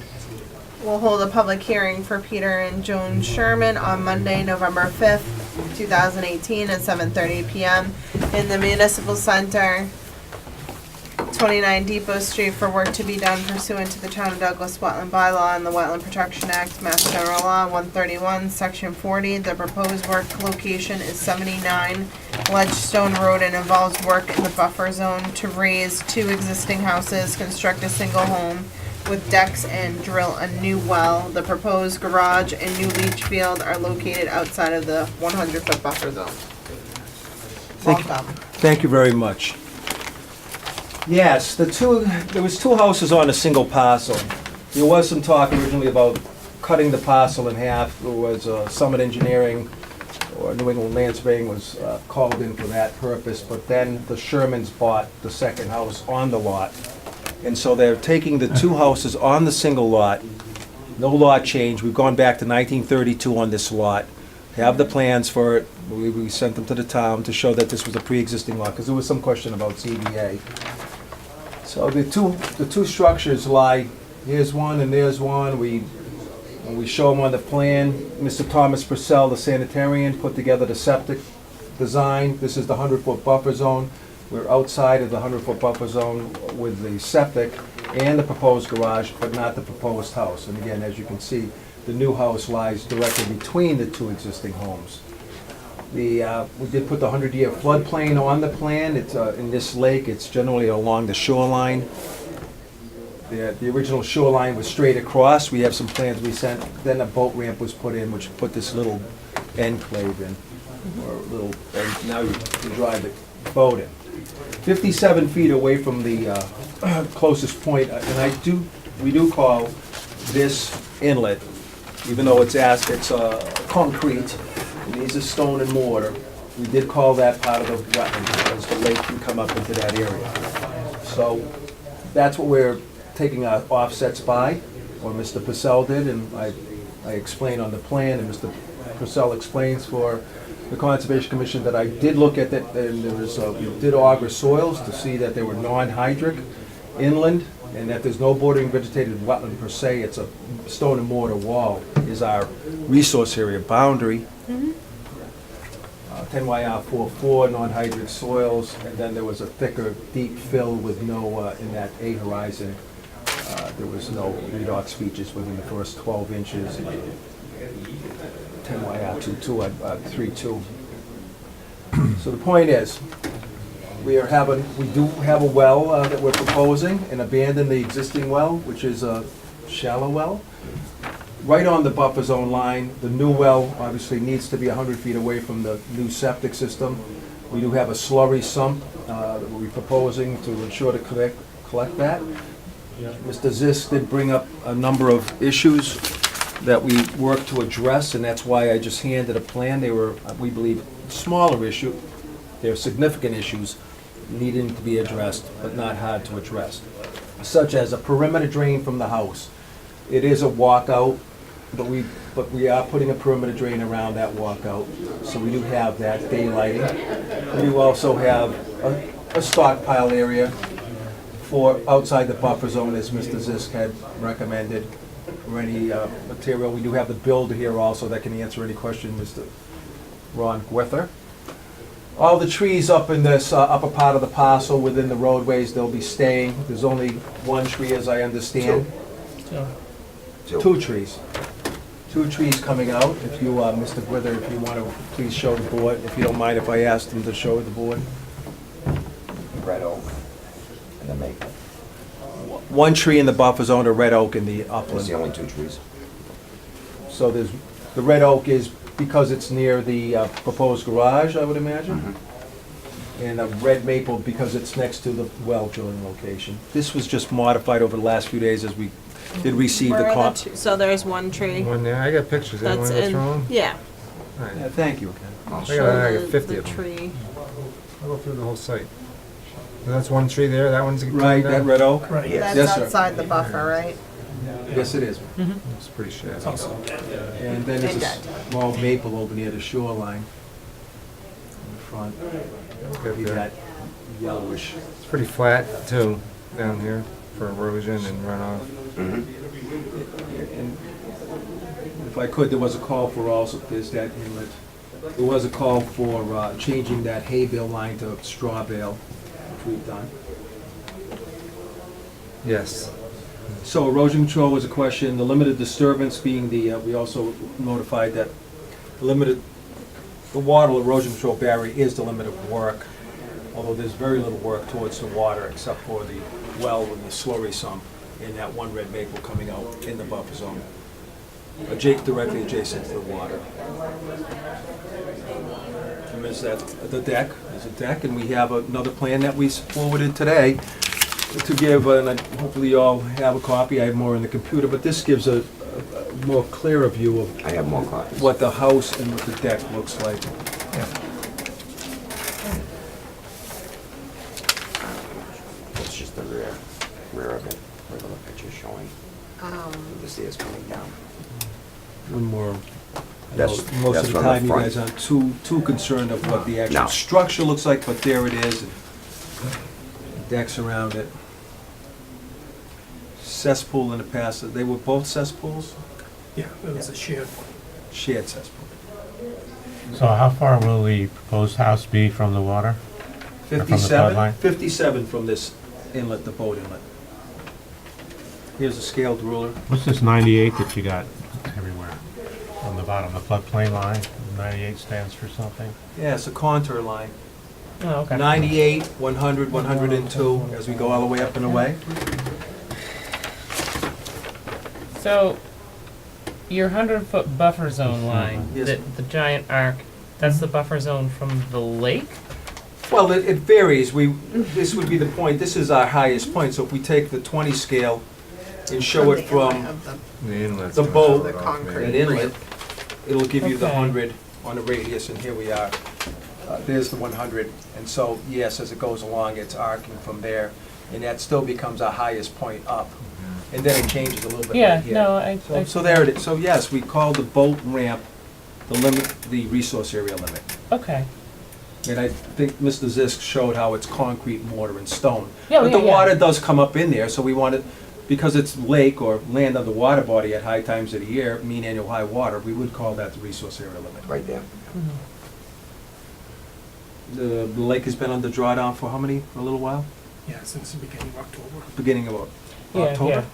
We'll hold a public hearing for Peter and Joan Sherman on Monday, November 5th, 2018 at 7:30 p.m. in the Municipal Center, 29 Depot Street, for work to be done pursuant to the Town of Douglas Wetland Bylaw and the Wetland Protection Act, Mass General Law 131, Section 40. The proposed work location is 79 Ledgestone Road and involves work in the buffer zone to raise 2 existing houses, construct a single home with decks, and drill a new well. The proposed garage and new leach field are located outside of the 100-foot buffer zone. Welcome. Thank you very much. Yes, there was 2 houses on a single parcel. There was some talk originally about cutting the parcel in half. There was Summit Engineering or New England Land Surveying was called in for that purpose, but then the Shermans bought the second house on the lot, And so they're taking the two houses on the single lot, no lot change. We've gone back to 1932 on this lot. Have the plans for it. We sent them to the town to show that this was a pre-existing lot, because there was some question about CBA. So the two structures lie, here's one and there's one. When we show them on the plan, Mr. Thomas Purcell, the sanitarian, put together the septic design. This is the 100-foot buffer zone. We're outside of the 100-foot buffer zone with the septic and the proposed garage, but not the proposed house. And again, as you can see, the new house lies directly between the two existing homes. We did put the 100-year floodplain on the plan. It's in this lake. It's generally along the shoreline. The original shoreline was straight across. We have some plans we sent. Then a boat ramp was put in, which put this little enclave in, or little. And now you can drive the boat in. 57 feet away from the closest point, and we do call this inlet, even though it's concrete. And these are stone and mortar. We did call that part of the wetland because the lake can come up into that area. So that's what we're taking our offsets by, or Mr. Purcell did, and I explained on the plan, and Mr. Purcell explains for the Conservation Commission that I did look at that, and there was, we did auger soils to see that they were non-hydric inland, and that there's no bordering vegetated wetland per se. It's a stone and mortar wall is our resource area boundary. 10YR 44 non-hydric soils, and then there was a thicker, deep fill with no, in that A horizon, there was no redox features within the first 12 inches. 10YR 32. So the point is, we do have a well that we're proposing, and abandon the existing well, which is a shallow well. Right on the buffer zone line, the new well obviously needs to be 100 feet away from the new septic system. We do have a slurry sump that we're proposing to ensure to collect that. Mr. Zisk did bring up a number of issues that we worked to address, and that's why I just handed a plan. They were, we believe, smaller issue. They're significant issues needing to be addressed, but not hard to address, such as a perimeter drain from the house. It is a walkout, but we are putting a perimeter drain around that walkout, so we do have that daylighting. We do also have a stockpile area for outside the buffer zone, as Mr. Zisk had recommended, for any material. We do have the builder here also that can answer any question, Mr. Ron Gwither. All the trees up in this upper part of the parcel within the roadways, they'll be staying. There's only one tree, as I understand. Two trees. Two trees coming out. If you, Mr. Gwither, if you want to please show the board, if you don't mind if I ask them to show the board. Red oak and the maple. One tree in the buffer zone, a red oak in the upland. Those are the only two trees. So there's, the red oak is because it's near the proposed garage, I would imagine. And a red maple because it's next to the well drilling location. This was just modified over the last few days as we did receive the Where are comp. so there's one tree. One there, I got pictures, That's anyone that's in, wrong? yeah. All right. Yeah, thank you. I Show got 50 the of them. tree. I'll go through the whole site. So that's one tree there, that one's. Right, that red oak? That's Yes, sir. outside the buffer, right? Yes, it is. It's pretty shabby. And then there's a small maple over near the shoreline in the front. Good Be there. that yellowish. It's pretty flat too, down here for erosion and runoff. And if I could, there was a call for also, there's that inlet. There was a call for changing that hay bale line to straw bale, which we've done. Yes. So erosion control was a question, the limited disturbance being the, we also notified that the water erosion control barrier is the limit of work, although there's very little work towards the water except for the well and the slurry sump and that one red maple coming out in the buffer zone, directly adjacent to the water. And there's the deck, there's a deck, and we have another plan that we forwarded today to give, and hopefully you all have a copy. I have more in the computer, but this gives a more clearer view of I have more copies. what the house and what the deck looks like. It's just the rear of picture showing the Um, stairs coming down. One more. I That's- know most that's of the from the time you front. guys aren't too concerned of what the actual No. structure looks like, but there it is. And decks around it. Cesspool in the past, they were both cesspools? Yeah, it was a shared one. Shared cesspool. So how far will the proposed house be from the water? Or from the flood 57, line? 57 from this inlet, the boat inlet. Here's a scaled ruler. What's this 98 that you got everywhere? On the bottom, the floodplain line, 98 stands for something? Yeah, it's a contour line. Oh, okay. 98, 100, 102, as we go all the way up and away. So, your 100-foot buffer zone line, Yes. the giant arc, that's the buffer zone from the lake? Well, it varies. This would be the point. This is our highest point. So if we take the 20 scale and show it from The inlet's the gonna boat, show it off, concrete. maybe. that inlet, it'll give you the Okay. 100 on the radius, and here we are. There's the 100. And so, yes, as it goes along, it's arcing from there, and that still becomes our highest point up. And then it changes a little bit Yeah, right here. no, I. So there it is. So yes, we call the boat ramp the limit, the resource area limit. Okay. And I think Mr. Zisk showed how it's concrete, mortar, and stone. Yeah, But yeah, the yeah. water does come up in there, so we want it, because it's lake or land on the water body at high times of the year, mean annual high water, we would call that the resource area limit. Right there. The lake has been under drawdown for how many, for a little while? Yeah, since the beginning of October. Beginning of Yeah, October?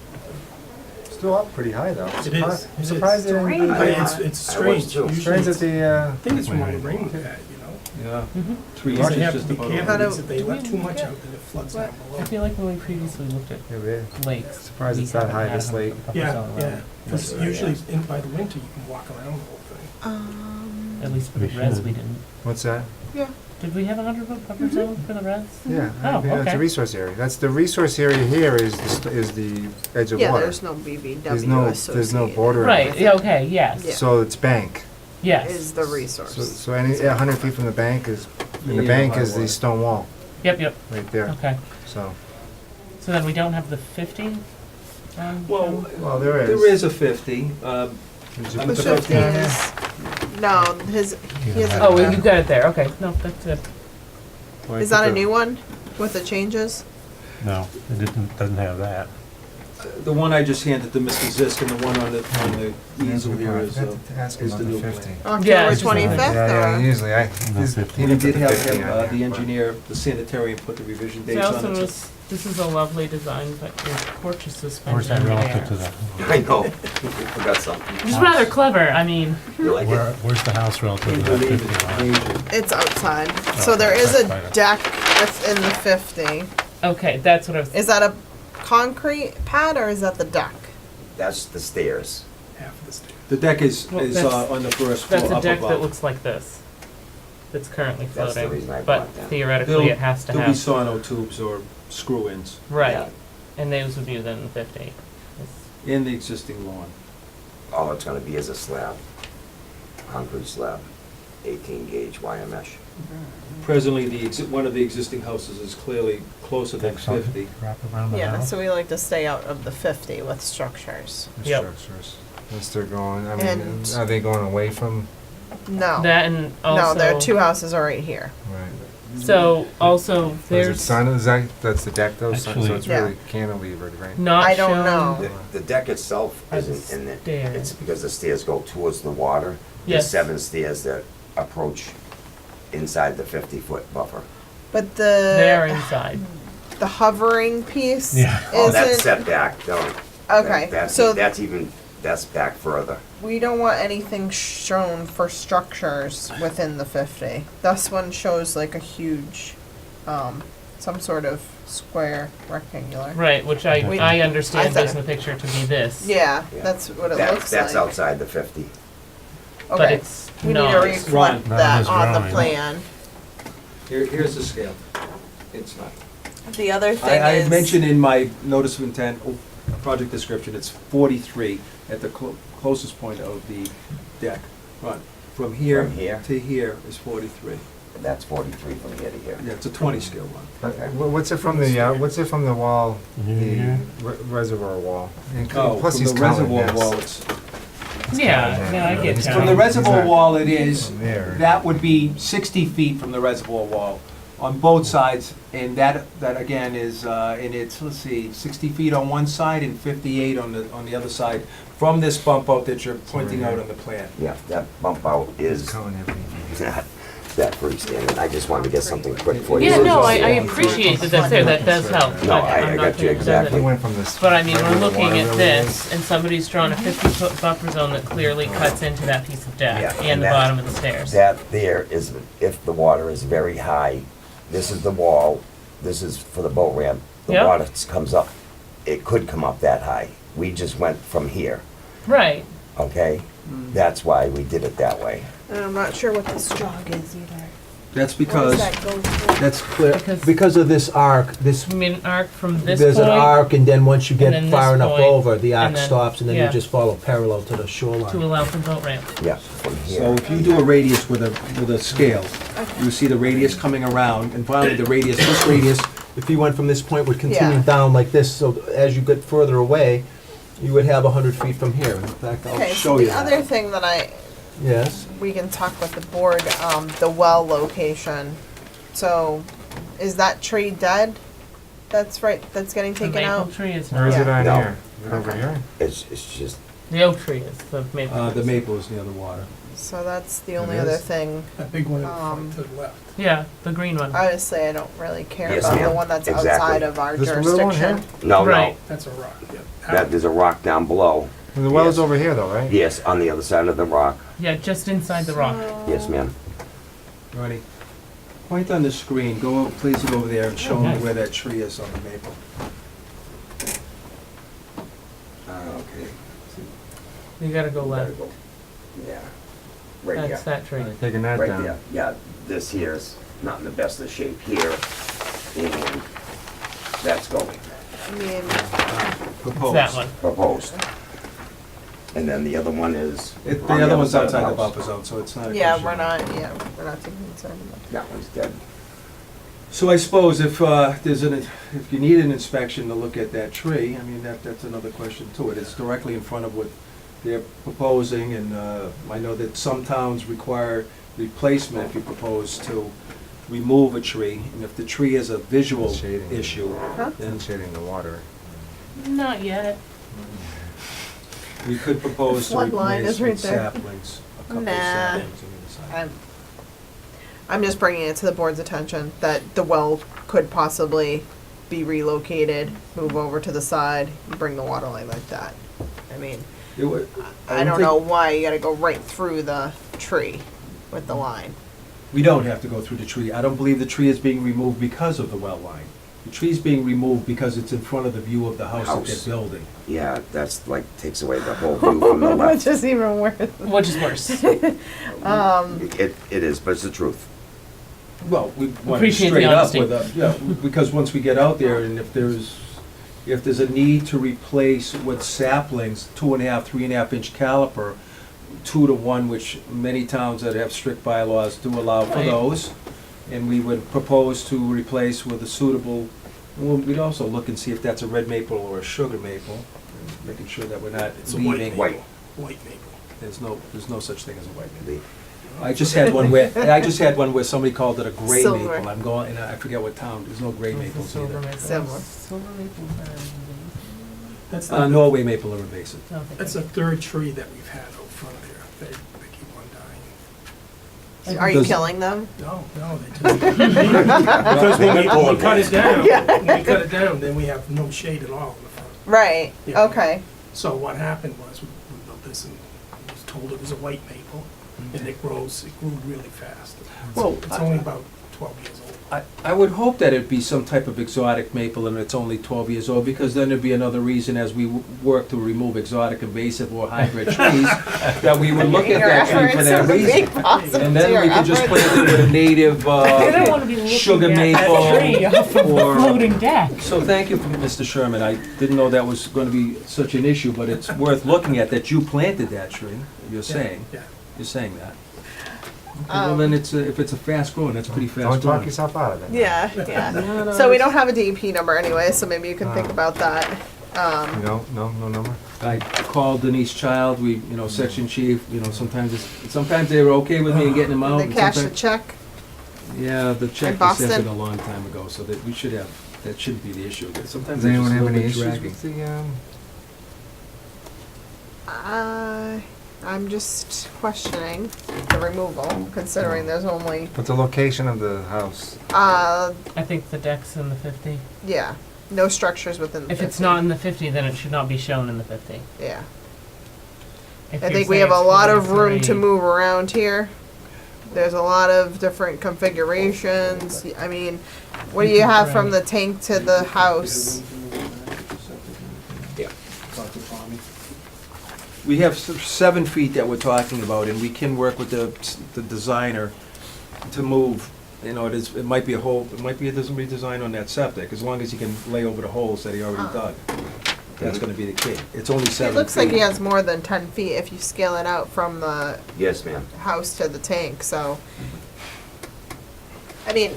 Still up pretty high though. It is. I'm surprised they didn't. It's do rain. It's I was strange. too. Usually Trains at it's- the, I think it's from all the rain we've had, you know? Yeah. Mhm. Trees Because they is have to just be about. careful, How do- because if they do let we too much get- out, then it floods down I below. feel like when we previously looked at yeah, we- lakes. Surprised we it's that haven't high had this a late. buffer Yeah, zone yeah, around. because usually in by the winter, you can walk around the whole thing. At least for We the res, should. we didn't. What's that? Did we have a 100-foot buffer zone for the res? Yeah, Oh, yeah, it's okay. a resource area. That's, the resource area here is the edge of Yeah, water. there's no BBW There's no associated. border. Right, yeah, okay, yes, Yeah. So it's bank. yes. Is the resource. So any, 100 feet from the bank is, and the Yeah, bank high is the water. stone wall, Yep, right there, okay. so. So then we don't have the 50? Well, Well, there is. there is a 50. Did you I'm put the The 50 on there? 50 is, no, his, he has Oh, a, you got it there, okay, no, that's it. Well, I is put that a the- new one with the changes? No, it doesn't have that. The one I just handed to Mr. Zisk and the one on the Yeah, easel here I is, forgot to ask him is the about new the plan. 50. Yeah, October it's just- 25th, Yeah, or? usually I, No, 50. We did have 50 him, on there, the but- engineer, the sanitarian put the revision It dates on also it. was, this is a lovely design, but your porch is Where's suspended that in relative to air. the, I know. We forgot something. Which is rather clever, I mean, You like it? where's the house relative to that 50 line? It's outside. So there is a Outside. deck that's in the 50. okay, that's what I was, Is that a concrete pad or is that the deck? That's the stairs. Half of the state. The deck is Well, that's- on the first floor that's a up deck that above. looks like this. That's currently That's the floating, reason I but brought that. theoretically it has to There'll be have, sono tubes or screw-ins right, Yeah. and those would be within the 50. in the existing lawn. All it's gonna be is a slab, concrete slab, 18 gauge wire mesh. Presently, one of the existing houses is clearly closer than Deck something 50. wrap around the Yeah, house? so we like to stay out of the 50 with structures. The Yep. structures. Unless they're going, I mean, And- are they going away from, No. That and also. No, there are two houses are right here. right? So also Is it there's sun, is that, that's the deck though, so Actually- it's Yeah. really cantilevered, right? not I don't shown- know. The deck itself Are the isn't in it. stairs. It's because the stairs go towards the water. Yes. There's 7 stairs that approach inside the 50-foot buffer. But They're the inside. the hovering piece Yeah. Oh, that's isn't set back, don't. okay. So That's back further. we don't want anything shown for structures within the 50. This one shows like a huge, some sort of square rectangular. Right, which I We- understand I thought- based on the picture to be this. Yeah, Yeah. that's what it That's looks That's like. outside the 50. But Okay, it's we need not. to It's reflect drawn. that Not on on his the drawing. plan. Here's the scale. It's not. The other thing I is mentioned in my notice of intent, project description, it's 43 at the closest point of the deck. Right. From here From here? to here is 43. That's 43 from here to here. Yeah, it's a 20 scale one. What's it from the wall, the reservoir wall? And Oh, plus from he's the counting reservoir this. wall, it's, Yeah, I get from the that. reservoir wall it is, From there. that would be 60 feet from the reservoir wall on both sides, and that again is, and it's, let's see, 60 feet on one side and 58 on the other side, from this bump out that you're pointing out on the plan. Yeah, that bump out is Counting everything. not that freestanding. I just wanted to get something quick for you. Yeah, no, I appreciate that that's there, that does help. No, I I'm not got you gonna deny exactly. He went from this. But I mean, we're where the looking water at really this, is. and somebody's drawn a 50-foot buffer zone that clearly cuts into that piece of deck Yeah, and the that- bottom of the stairs. That there is, if the water is very high, this is the wall, this is for the boat ramp. The Yep. water comes up, it could come up that high. We just went from here, Right. okay? That's why we did it that way. And I'm not sure what this jog is either. That's What because, does that go through? that's clear, Because- because of this arc, this, I mean, an arc from this point. there's an arc, and then once you and get then far this enough point, over, the arc and then- stops, and then you yeah. just follow parallel to the To shoreline. allow for boat ramp. Yeah, from So here. if you do a radius with a scale, you see the radius coming around, and finally the radius, this radius, if you went from this point, would continue Yeah. down like this, so as you get further away, you would have 100 feet from here. In fact, I'll Okay, show so you the that. other thing that Yes, we can talk with the board, the well location. So, is that tree dead? That's getting The taken maple out? tree is Or is not. it on No. here? Is it over here? It's just, The oak tree is, the maple. the maple is near the water. So that's the It only is? other thing. That big one in Um, front to the left. Yeah, the green one. Obviously, I don't really care Yes, about the ma'am. one that's Exactly. outside of our This little one here? jurisdiction. no, no. Right. That's a rock, yeah. That, there's a rock down below. And the well is Yes. over here though, right? Yes, on the other side of the rock. Yeah, just inside the rock. Yes, ma'am. Ready? Point on the screen, place it over there and show them where that tree is on the maple. Okay. You gotta go left. Yeah. Right here. That's that tree. Taking that Right down. there. Yeah, this here is not in the best of shape here, and that's going, I mean, Proposed. That one. proposed. And then the other one is. The on other one's side of outside the house. buffer zone, so it's not a yeah, question. we're not taking concern about That one's dead. So I suppose if if you need an inspection to look at that tree, I mean, that's another question too. It's directly in front of what they're proposing, and I know that some towns require replacement if you propose to remove a tree, and if the tree is a visual Shading. issue, Huh? then And shading the water. Not yet. we could propose to flood line replace is right with there. saplings, a couple of Nah. saplings on the side. I'm just bringing it to the board's attention that the well could possibly be relocated, move over to the side, and bring the water line like that. I mean, It would- I don't know why you gotta go right through the tree with the line. We don't have to go through the tree. I don't believe the tree is being removed because of the well line. The tree's being removed because it's in front of the view of the house that House. they're building. Yeah, that's like, takes away the whole view from the Which left. is even worse. Which is worse. It is, but it's the truth. Well, we want to be Appreciate the straight up honesty. with yeah, because once we get out there and if there's a need to replace with saplings, 2.5, 3.5 inch caliper, 2 to 1, which many towns that have strict bylaws do allow for Right. those. And we would propose to replace with a suitable, well, we'd also look and see if that's a red maple or a sugar maple, making sure that we're not It's a white leaving. maple. White maple. There's no such thing as a white maple. I just had one where somebody called it a gray Silver. maple. I'm going, and I forget what town. There's no gray maples Silver either. maple. Similar. Silver maples That's the, Norway maple are invasive. are. that's the third tree that we've had out front there. They keep on dying. Are you Does- killing them? No, they just. Because when we cut it down, Yeah. when we cut it down, then we have no shade at all in the front. Right, Yeah. okay. So what happened was, we built this and was told it was a white maple, and it grew really fast. Well, It's only about 12 years old. I would hope that it'd be some type of exotic maple and it's only 12 years old, because then there'd be another reason as we work to remove exotic, invasive, or hybrid trees, that we would look at that tree for that reason. And then we could just plant it with a native I don't want to be looking sugar at that tree maple. off of the or- floating deck. So thank you, Mr. Sherman. I didn't know that was going to be such an issue, but it's worth looking at that you planted that tree, you're saying. Yeah. You're saying that. Well, then it's, if it's a fast growing, that's pretty fast Don't growing. talk yourself out of it. Yeah, yeah. So we don't have a DEP number anyway, so maybe you can think about that. No number? I called Denise Child, section chief, sometimes they were okay with me and getting them out. They and cashed a sometimes- check. Yeah, the check was Boston? sent in a long time ago, so that we should have, that shouldn't be the issue. But sometimes Does it's anyone just a have little any bit issues dragging. with the, I'm just questioning the removal, considering there's only, what's the location of the house? I think the deck's in the 50. yeah, no structures within the If 50. it's not in the 50, then it should not be shown in the 50. Yeah. If I you're think we saying have a it's lot of room 43, to move around here. There's a lot of different configurations. I mean, what do you have from the tank to the house? We have 7 feet that we're talking about, and we can work with the designer to move, it might be a redesign on that septic, as long as he can lay over the holes that he already dug. That's gonna be the key. It's only 7 It feet. looks like he has more than 10 feet if you scale it out from the Yes, ma'am. house to the tank, so. I mean,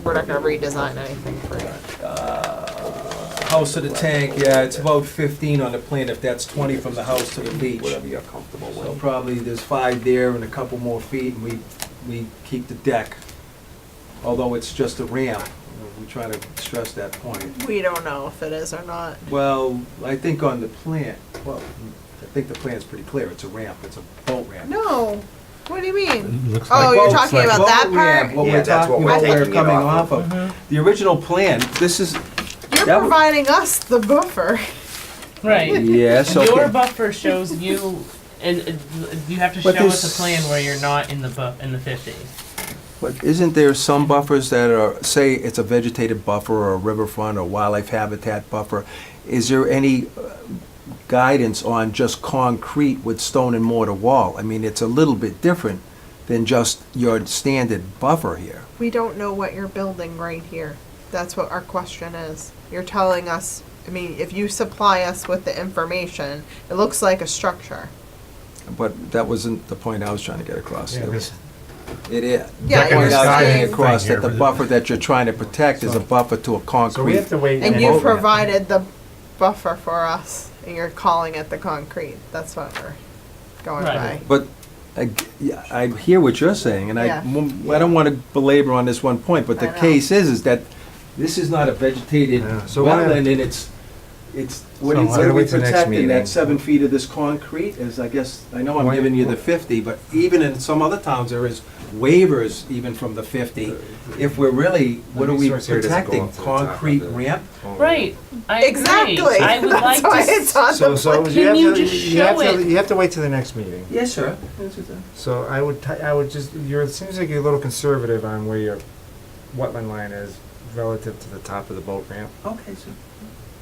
we're not gonna redesign anything for it. House to the tank, yeah, it's about 15 on the plan, if that's 20 from the house to the beach. Whatever you're comfortable So with. probably there's 5 there and a couple more feet, and we keep the deck. Although it's just a ramp, we try to stress that point. We don't know if it is or not. Well, I think on the plan, I think the plan's pretty clear, it's a ramp, it's a boat ramp. No, what do you mean? Looks Oh, like you're Boats, talking like about boat that ramp, part? What Yeah, we're that's what talking, we're what we're taking it coming off off of. The original plan, this is, You're that w- providing us the buffer. Right. yes, Your okay. buffer shows you, and you have to show But us this- a plan where you're not in the in the 50. But isn't there some buffers that are, say it's a vegetated buffer or a riverfront or wildlife habitat buffer? Is there any guidance on just concrete with stone and mortar wall? I mean, it's a little bit different than just your standard buffer here. We don't know what you're building right here. That's what our question is. You're telling us, I mean, if you supply us with the information, it looks like a structure. But that wasn't the point I was trying to get across. Yeah, It this- is. Yeah, The point I was getting saying- across, Thing here, that the but- buffer that you're trying to protect is a buffer to a So we concrete. have to wait. And and you vote. provided the buffer for us, and you're calling it the concrete. That's what we're going by. Right. But I hear what you're saying, and Yeah. I don't want to belabor on this one point, but the I know. case is that this is not a vegetated Yeah, so what I- wetland, and it's, what So are I'm gonna we wait till next protecting? meeting. That 7 feet of this concrete is, I guess, I know I'm Why- giving you the 50, but even in some other towns, there is waivers even from the 50. If we're really, what are we resource here doesn't go protecting? up to the top of Concrete the- ramp? Right. I agree. Exactly. I would That's like why to. it's on So, the so plan. you have you to, just you have show to, it? you have to wait till the next meeting. Yes, sir. So I would just, it seems like you're a little conservative on where your wetland line is relative to the top of the boat ramp, Okay, sir.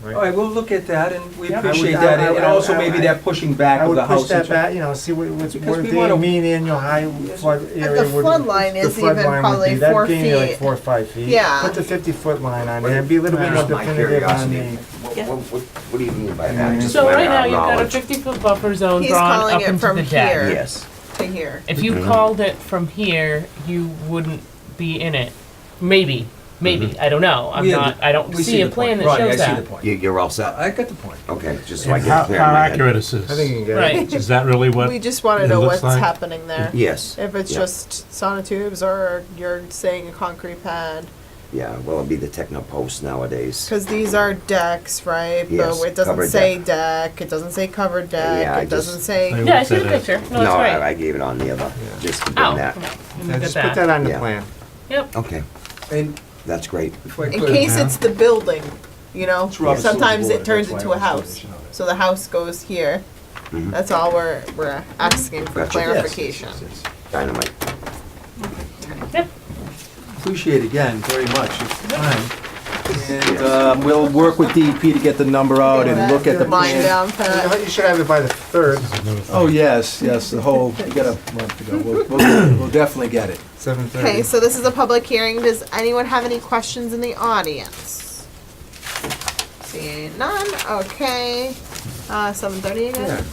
right? All right, we'll look at that, and we Yeah, I appreciate would- that, I- and I- also I- maybe I- that pushing back I of would the push house. that back, see Because what we the wanna- mean annual high flood area the would. flood line is even probably 4 That'd be like feet. 4 or 5 feet. Yeah. Put the 50-foot line on there, and be a little bit more Just my definitive on curiosity. the. What do you mean by that? Just So my right now you've got a knowledge. 50-foot buffer zone He's drawn calling up it into from the deck. here. Yes. To here. If you Mhm. called it from here, you wouldn't be in it. Maybe. I don't know. I don't see a plan that shows that. You're all set? I got the point. Okay, just so I And get it clear in how my head. accurate is this? I think you can get Right. it. Is that really what We just want to it know looks what's like? happening there. Yes. If it's Yeah. just sonotubes or you're saying a concrete pad. Yeah, well, it'd be the techno post nowadays. Because these are decks, right? Yes, But it doesn't covered say deck. It doesn't say covered deck. Yeah, I it doesn't just- say. Yeah, I see the picture. No, that's No, right. I gave it on the other, just to Oh, bring that. okay. Yeah, Look just at put that on the Yeah. plan. Yep. Okay, And that's great. if I In could, case it's the building, you know, It's Robert's sometimes Board, it turns that's why into I a was house. finishing on it. So the house goes here. Mhm. That's all we're asking for Gotcha. clarification. Dynamite. Appreciate again very much your time. And we'll work with DEP to get the number out and look at the Line plan. down, Pat. You should have it by the 3rd, Oh, yes, the whole, you got a month to go. We'll definitely get it. 7:30. Okay, so this is a public hearing. Does anyone have any questions in the audience? Seeing none, okay. 7:30 again?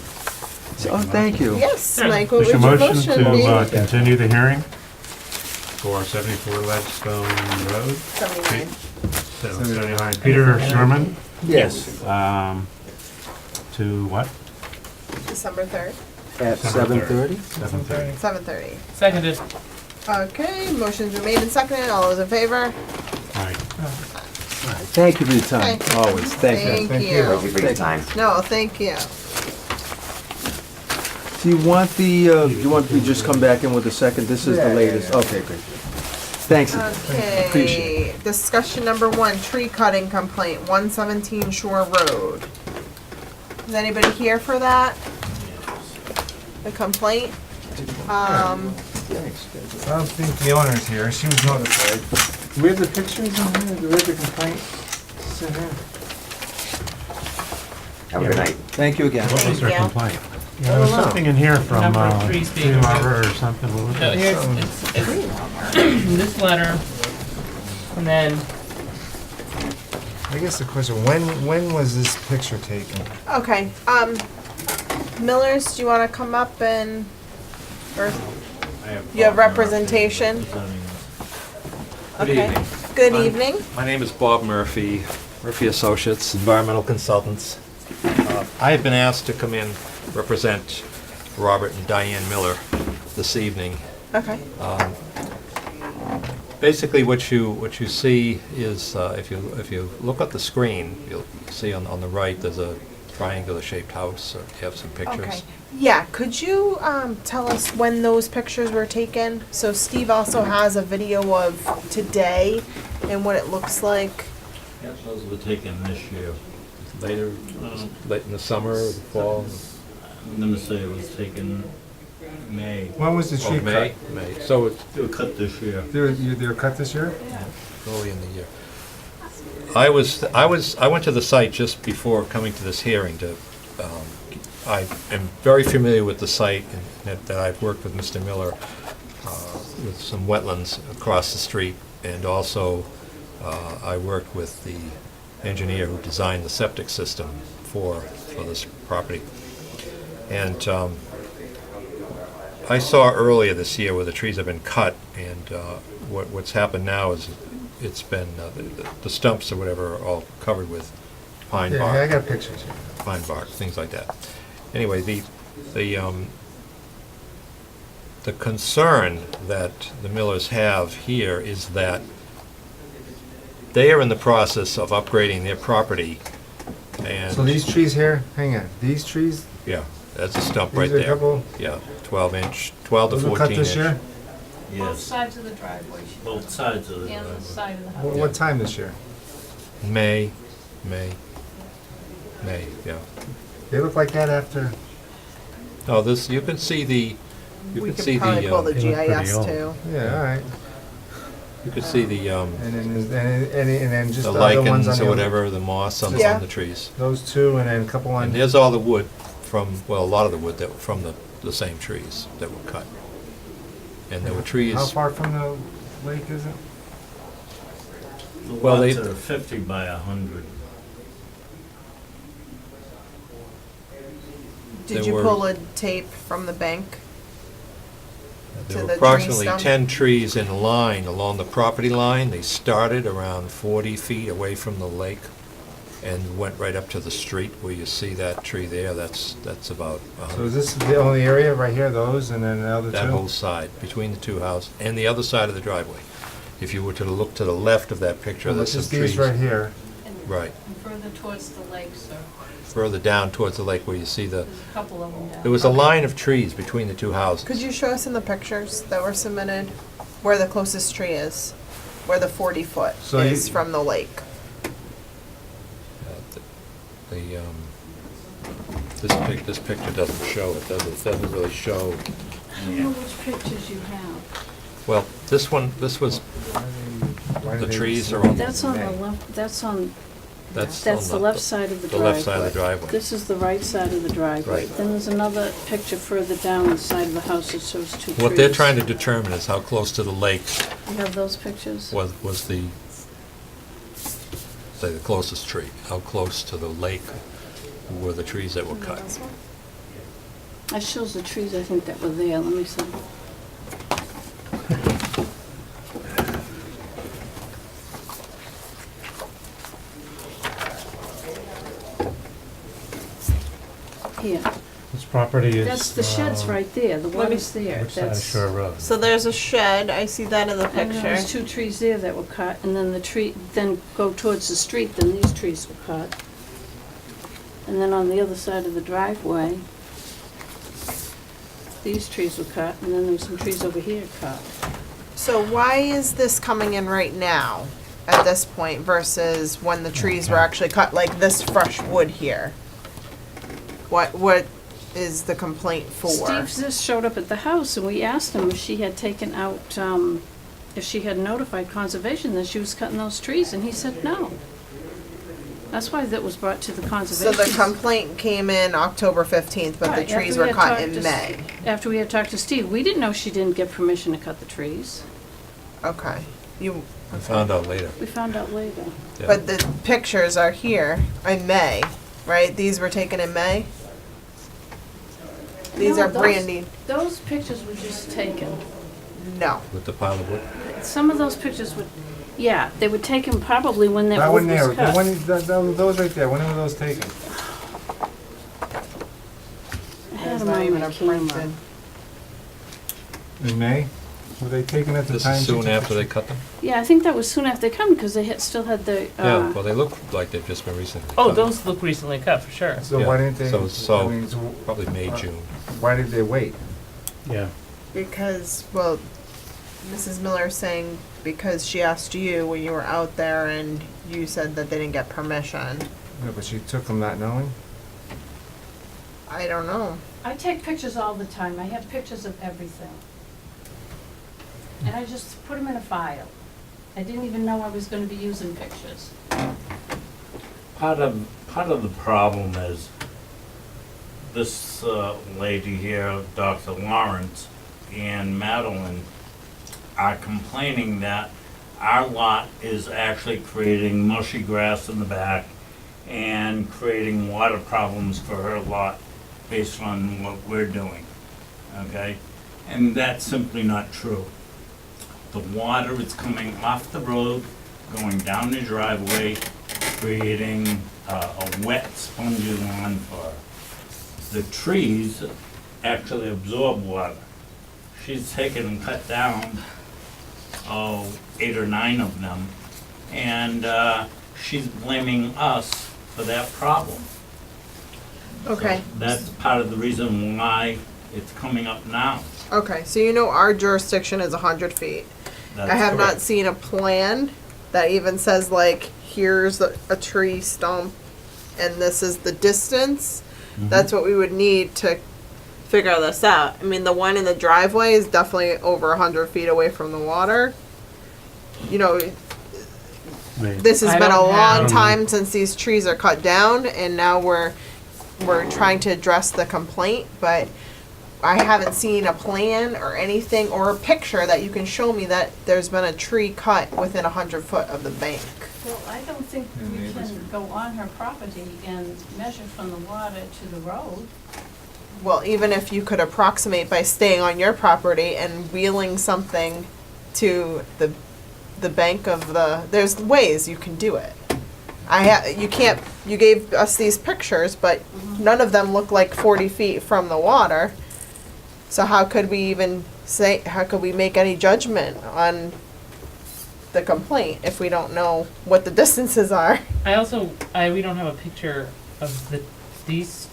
Oh, thank you. Yes, Mike, what Make would a your motion motion be? to continue the hearing for 74 Ledgestone Road. 79. 79. Peter Sherman, Yes. to what? December 3rd, At 7:30? 7:30. 7:30. Seconded. Okay, motion's been made and seconded. All those in favor? Right. Thank you for your time, Okay. always. Thank you. Thank Thank you. you for your time. No, thank you. Do you want the, do you want me to just come back in with a second? This is the latest. Okay, great. Thanks. Appreciate Okay, discussion number 1, tree cutting complaint, 117 Shore Road. Is anybody here for that? The complaint? I don't think the owner's here. She was notified. Do we have the pictures on here? Do we have the complaint? It's in here. Have a good night. Thank you again. What was their you. complaint? Yeah, there was something in here from Number of trees being Tree Harbor or something. What was No, it? here's, it's this letter, and then I guess the question, when was this picture taken? Okay, Millers, do you wanna come up and, or you have representation? Good Okay. evening. Good evening. My name is Bob Murphy, Murphy Associates, environmental consultants. I have been asked to come in, represent Robert and Diane Miller this evening. Okay. Basically, what you see is, if you look at the screen, you'll see on the right, there's a triangular-shaped house. You have some pictures. Okay. Yeah, could you tell us when those pictures were taken? So Steve also has a video of today and what it looks like. Yes, those were taken this year. Later, late in the summer, or the fall. I'm gonna say it was taken May. When was the tree cut? May. So it's They were cut this year. They were cut this year? early in the year. I went to the site just before coming to this hearing to, I am very familiar with the site and that I've worked with Mr. Miller with some wetlands across the street, and also I worked with the engineer who designed the septic system for this property. And I saw earlier this year where the trees have been cut, and what's happened now is it's been, the stumps or whatever are all covered with pine bark. Yeah, I got pictures here. Pine bark, things like that. Anyway, the concern that the Millers have here is that they are in the process of upgrading their property, and... So these trees here, hang on, these trees? Yeah, that's a stump These right are a there. couple- Yeah, 12-inch, 12 to Those were 14 cut inch. this year? Both Yes, sides of the driveway. both sides of the And the driveway. side of the house. What time this year? May, yeah. They look like that after, Oh, this, you can see the, you We can could see probably pull the the, They look pretty GIS old. too. yeah, all right. you can see the, And then just the the other ones on lichens the or other- whatever, the moss on Yeah. on the trees. Those two, and then a couple on. And there's all the wood from, well, a lot of the wood that, from the same trees that were cut. And there were trees. How far from the lake is it? The Well, lots they- are 50 by 100. Did There you were- pull a tape from the bank? There to were the tree approximately stump? 10 trees in line along the property line. They started around 40 feet away from the lake and went right up to the street where you see that tree there. That's about So is this the only area right here, those, and then the other that two? whole side, between the two houses, and the other side of the driveway. If you were to look to the left of that picture, Well, there's it's some just trees. these right here. Right, And further towards the lake, sir. further down towards the lake where you see the, There's a couple of them down. there was a line of trees between the two houses. Could you show us in the pictures that were submitted where the closest tree is? Where the 40-foot So is you- from the lake? This picture doesn't show it, does it? It doesn't really show. I don't know which pictures you have. Well, this one, this was, Why do the they trees say are on, That's on the left, that's on, that's that's the on left side of the the driveway. left side of the driveway. This is the right side of the driveway. Right. Then there's another picture further down the side of the house that shows two trees. What they're trying to determine is how close to the lake You have those pictures? was the, say, the closest tree. How close to the lake were the trees that were cut. That shows the trees, I think, that were there. Let me see. Here. This property is. That's the shed's right there. The water's there. Which side of That's. Shore Road? So there's a shed, I see that in the And picture. there's 2 trees there that were cut, and then the tree, then go towards the street, then these trees were cut. And then on the other side of the driveway, these trees were cut, and then there were some trees over here cut. So why is this coming in right now, at this point, versus when the trees were actually cut, like this fresh wood here? What is the complaint for? Steve just showed up at the house, and we asked him if she had taken out, if she had notified conservation that she was cutting those trees, and he said no. That's why that was brought to the So conservation. the complaint came in October 15th, but the Right, trees after were we had cut talked in to May. After we had talked to Steve, we didn't know she didn't get permission to cut the trees. Okay. You. We found out later. We found out later. Yeah. But the pictures are here in May, right? These were taken in May? These No, are Brandy. Those pictures were just taken. No. With the pile of wood? Some of those pictures would, yeah, they were taken probably when that That wood one there, was the cut. one, those right there, when were those taken? I had There's them not on even my a camera. printed. In May? Were they taken at the This time? is she soon took after the- they cut them? Yeah, I think that was soon after they come, because they had, still had the, Yeah, well, they look like they've just been recently cut. Oh, those look recently cut, for sure. So Yeah. why didn't they? So I mean, probably May, June. Why did they wait? Yeah. Because, well, Mrs. Miller's saying because she asked you when you were out there and you said that they didn't get permission. No, but she took them not knowing? I don't know. I take pictures all the time. I have pictures of everything. And I just put them in a file. I didn't even know I was gonna be using pictures. Part of the problem is this lady here, Dr. Lawrence and Madeline, are complaining that our lot is actually creating mushy grass in the back and creating water problems for her lot based on what we're doing, okay? And that's simply not true. The water is coming off the road, going down the driveway, creating a wet, spongy lawn for her. The trees actually absorb water. She's taken and cut down, 8 or 9 of them, and she's blaming us for that problem. Okay. So that's part of the reason why it's coming up now. Okay, so you know our jurisdiction is 100 feet. That's I have not correct. seen a plan that even says like, here's a tree stump and this is the distance. Mhm. That's what we would need to figure this out. I mean, the one in the driveway is definitely over 100 feet away from the water. You know, this has I been a don't long have- time since these trees are cut down, and now we're trying to address the complaint, but I haven't seen a plan or anything or a picture that you can show me that there's been a tree cut within 100 foot of the bank. Well, I don't think we can go on her property and measure from the water to the road. Well, even if you could approximate by staying on your property and wheeling something to the bank of there's ways you can do it. You gave us these pictures, but none of them look like 40 feet from the water. So how could we make any judgment on the complaint if we don't know what the distances are? We don't have a picture of these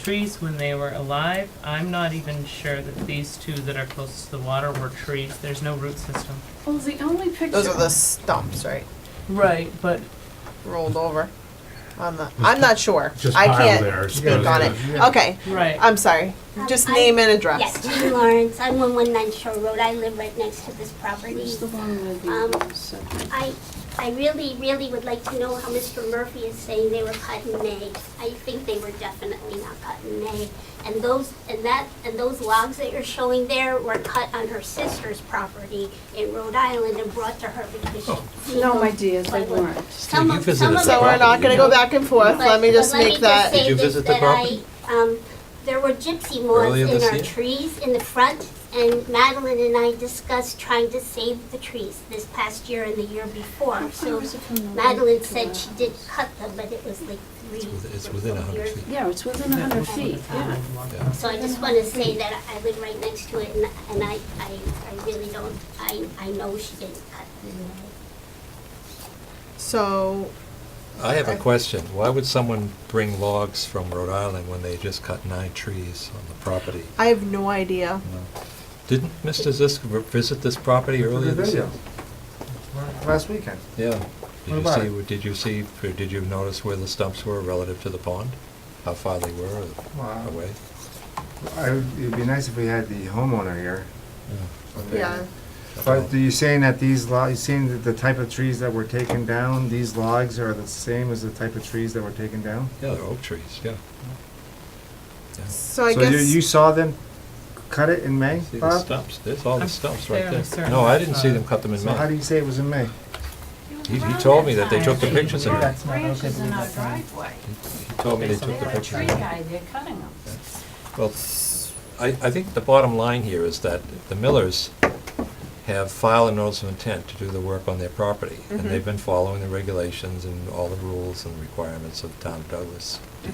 trees when they were alive. I'm not even sure that these two that are closest to the water were trees. There's no root system. Well, the only picture. Those are the stumps, right? Right, but Rolled over. I'm not sure. just I pile can't there, speak on it. yeah. Okay. Right. I'm sorry. Just name and address. Yes, Jean Lawrence, I'm 119 Shore Road, I live right next to this property. Where's the one with the I really would like to know how Mr. Murphy is saying they were cut in May. I think they were definitely not cut in May. And those logs that you're showing there were cut on her sister's property in Rhode Island and brought to her because she. No, my dear, they weren't. Some You of visited them. the So we're not property, gonna you know? go back and forth. Let me just make that. Did you visit the property? there were gypsy Earlier moths in this our year? trees in the front, and Madeline and I discussed trying to save the trees this past year and the year before. So Madeline said she did cut them, but it was like 3 It's within 100 years. feet. Yeah, it's within 100 feet, yeah. Yeah. So I just want to say that I live right next to it, and I really don't, I know she didn't cut them. So, I have a question. Why would someone bring logs from Rhode Island when they just cut 9 trees on the property? I have no idea. Didn't Mr. Zisk visit this property earlier this year? Last weekend. Yeah. What about Did you notice where the stumps were relative to the pond? How far they were Wow. away? It'd be nice if we had the homeowner here. Yeah. But are you saying that these you saying that the type of trees that were taken down, these logs are the same as the type of trees that were taken down? Yeah, they're oak trees, yeah. So I So guess. you saw them cut it in May, See the Bob? stumps, there's all the I'm stumps right fairly there. certain No, I that's didn't see not- them cut them in So how do May. you say it was in May? He told me that they took the pictures in May. There are branches in our driveway. He told me they took the They're a pictures tree in May. guy, they're cutting them. Well, I think the bottom line here is that the Millers have filed a notice of intent to do the work on their property, and they've been following the regulations and all the rules and requirements of Town of Douglas DEP.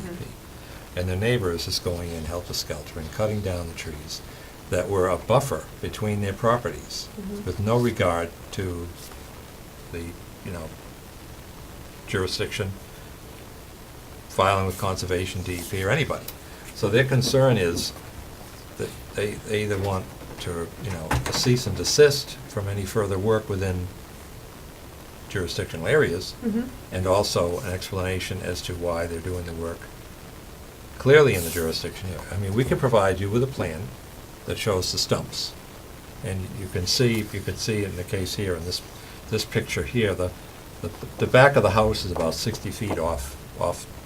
And their neighbor is just going in helter-skelter and cutting down the trees that were a buffer between their properties, with no regard to the, jurisdiction, filing with Conservation, DEP, or anybody. So their concern is that they either want to, a cease and desist from any further work within jurisdictional areas, and also an explanation as to why they're doing the work clearly in the jurisdiction area. I mean, we can provide you with a plan that shows the stumps. And you can see, if you could see in the case here, in this picture here, the back of the house is about 60 feet off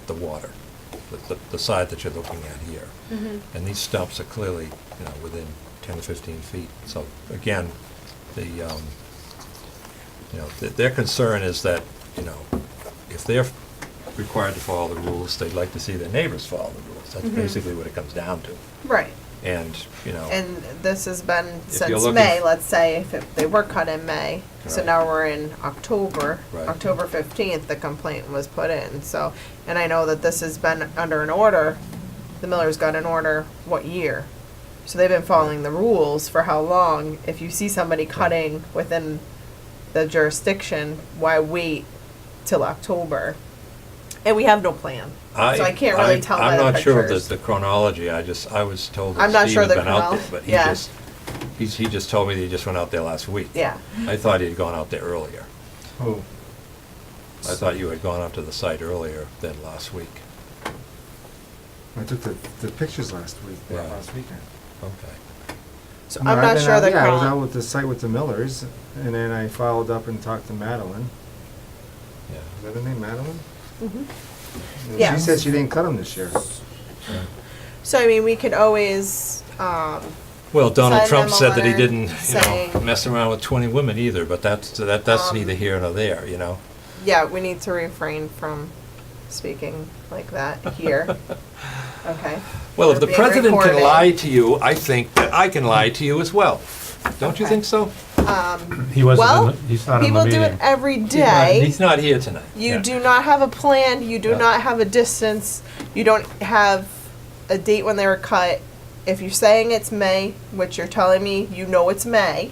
the water, the side that you're looking at here. And these stumps are clearly, within 10 to 15 feet. So again, their concern is that, if they're required to follow the rules, they'd like to see their neighbors follow the rules. That's basically what it comes down to. Right. And, And this has been you're since looking- May, let's say, if they were cut in May. So Right. now we're in October. Right. October 15th, the complaint was put in. So, and I know that this has been under an order. The Millers got an order, what year? So they've been following the rules for how long? If you see somebody cutting within the jurisdiction, why wait till October? And we have no plan. So I can't really tell by the I'm not sure of pictures. the chronology, I was told I'm that not Steve sure had the been out there, chronol- but yeah. he just told me that he just went out there last week. Yeah. I thought he had gone out there earlier. Oh, I thought you had gone out to the site earlier than last week. I took the pictures last week, Yeah. last weekend. Okay. So No, I'm I've not been sure out- the Yeah, I was chron- out with the site with the Millers, and then I followed up and talked to Madeline. Yeah. Is that her name, Madeline? Mhm. And Yeah. She said she didn't cut them this year. So I mean, we could always, Well, Donald Send Trump them a said that he letter didn't, saying- mess around with 20 women either, but that's neither here nor there, yeah, we need to refrain from speaking like that here. Okay. Well, if We're the being president can recorded. lie to you, I think that I can lie to you as well. Don't you think so? He wasn't Well, in the, he's not in the people do meeting. it every day. He's not here tonight. You Yeah. do not have a plan, you do Yeah. not have a distance, you don't have a date when they were cut. If you're saying it's May, which you're telling me you know it's May,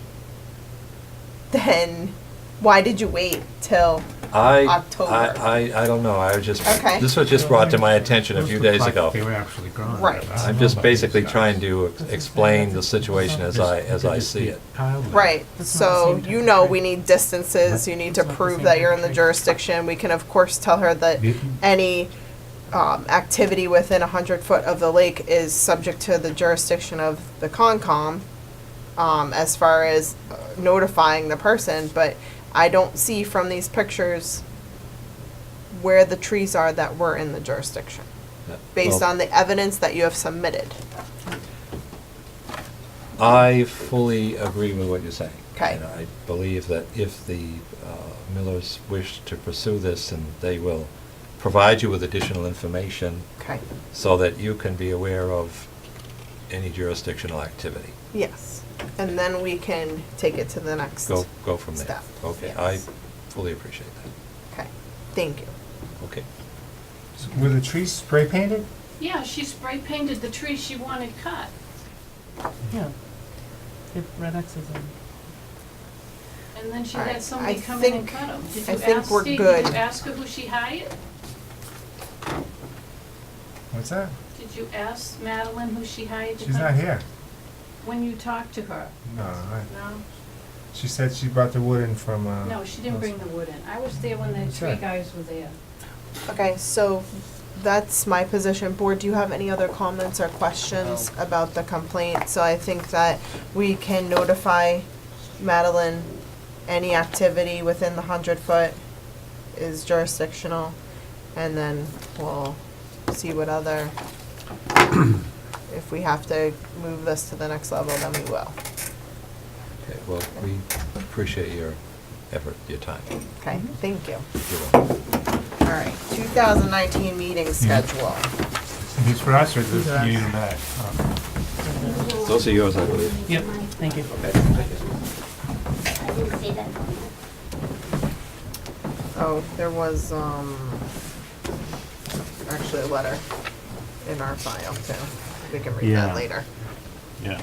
then why did you wait till October? I don't know, Okay. this was just brought to my attention a few days ago. They were actually gone. Right. I'm just basically trying to explain the situation as I see it. Right, so you know we need distances, you need to prove that you're in the jurisdiction. We can of course tell her that any activity within 100 foot of the lake is subject to the jurisdiction of the Concom, as far as notifying the person, but I don't see from these pictures where the trees are that were in the jurisdiction, based Well, on the evidence that you have submitted. I fully agree with what you're saying. Okay. And I believe that if the Millers wish to pursue this, and they will provide you with additional information Okay, so that you can be aware of any jurisdictional activity. yes. And then we can take it to the next. Go from there. Step, Okay, yes. I fully appreciate that. Okay, thank you. Okay. Were the trees spray painted? Yeah, she spray painted the tree she wanted cut. Yeah. If red X's in. And then she All had right, somebody I come in and think- cut them. Did I you think ask we're Steve, good. did you ask her who she hired? What's that? Did you ask Madeline who she hired to cut? She's not here. When you talked to her? No, No? she said she brought the wood in from, No, she didn't bring the wood in. I was there when the What's tree that? guys were there. Okay, so that's my position. Board, do you have any other comments or questions about the complaint? So I think that we can notify Madeline, any activity within the 100-foot is jurisdictional, and then we'll see what other, if we have to move this to the next level, then we will. Okay, well, we appreciate your effort, your time. Okay, thank you. You're welcome. All right, 2019 meeting schedule. These for us or These are the, you us. and that? Those are yours, I believe. Yep, thank you. I didn't say that. Oh, there was, actually a letter in our file too. We can read that Yeah. later. Yeah.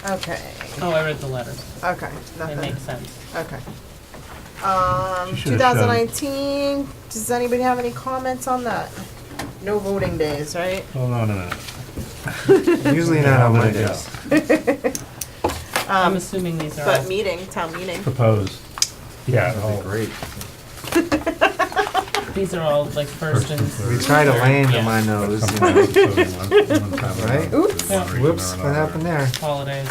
Okay, Oh, I read the letters. okay, It nothing. makes sense. Okay. She should've shown- 2019, does anybody have any comments on that? No voting days, right? Hold on a minute. usually not on How did it Mondays. I'm assuming these are But all. meeting, town meeting. Proposed. Yeah. That'd be great. These are all like first and. We try to land Yeah. them on those, you know. Right? Oops. Whoops, what happened there? Holidays.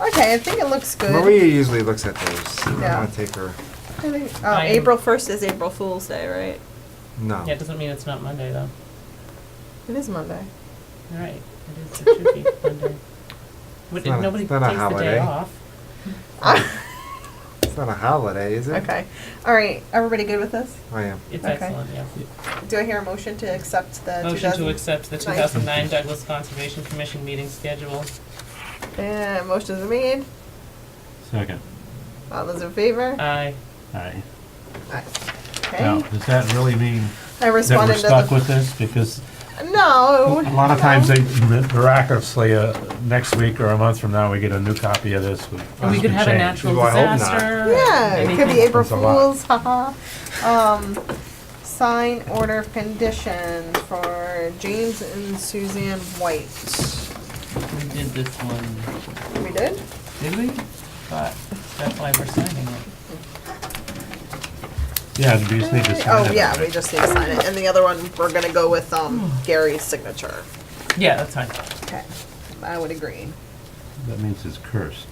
Okay, I think it looks good. Maria usually looks at those. I'm Yeah. gonna take her, I think, I am- April 1st is April Fool's Day, right? no. Yeah, it doesn't mean it's not Monday though. It is Monday. You're right, it is, it should be Monday. But It's not a- nobody it's takes not a the holiday. day off. It's not a holiday, is it? Okay, all right, everybody good with this? I am. It's Okay. excellent, yeah. Do I hear a motion to accept the Motion to accept the 2009 2009? Douglas Conservation Commission meeting schedule. And motion's been made. Second. All those in favor? Aye. Aye. Aye. Now, Okay. does that really mean I that we're responded to stuck the. with this? Because No. a lot of times they miraculously, next week or a month from now, we get a new copy of this with. We could have a change. natural Well, I hope not. disaster. Yeah, it could be anything. April That's a lot. Fools, haha. Sign order of condition for James and Suzanne White. We did this one, We did? did we? But that's why we're signing it. Yeah, we just need to sign Oh, it. yeah, already. we just need to sign it. And the other one, we're gonna go with, Gary's signature. Yeah, that's fine. Okay, I would agree. That means it's cursed.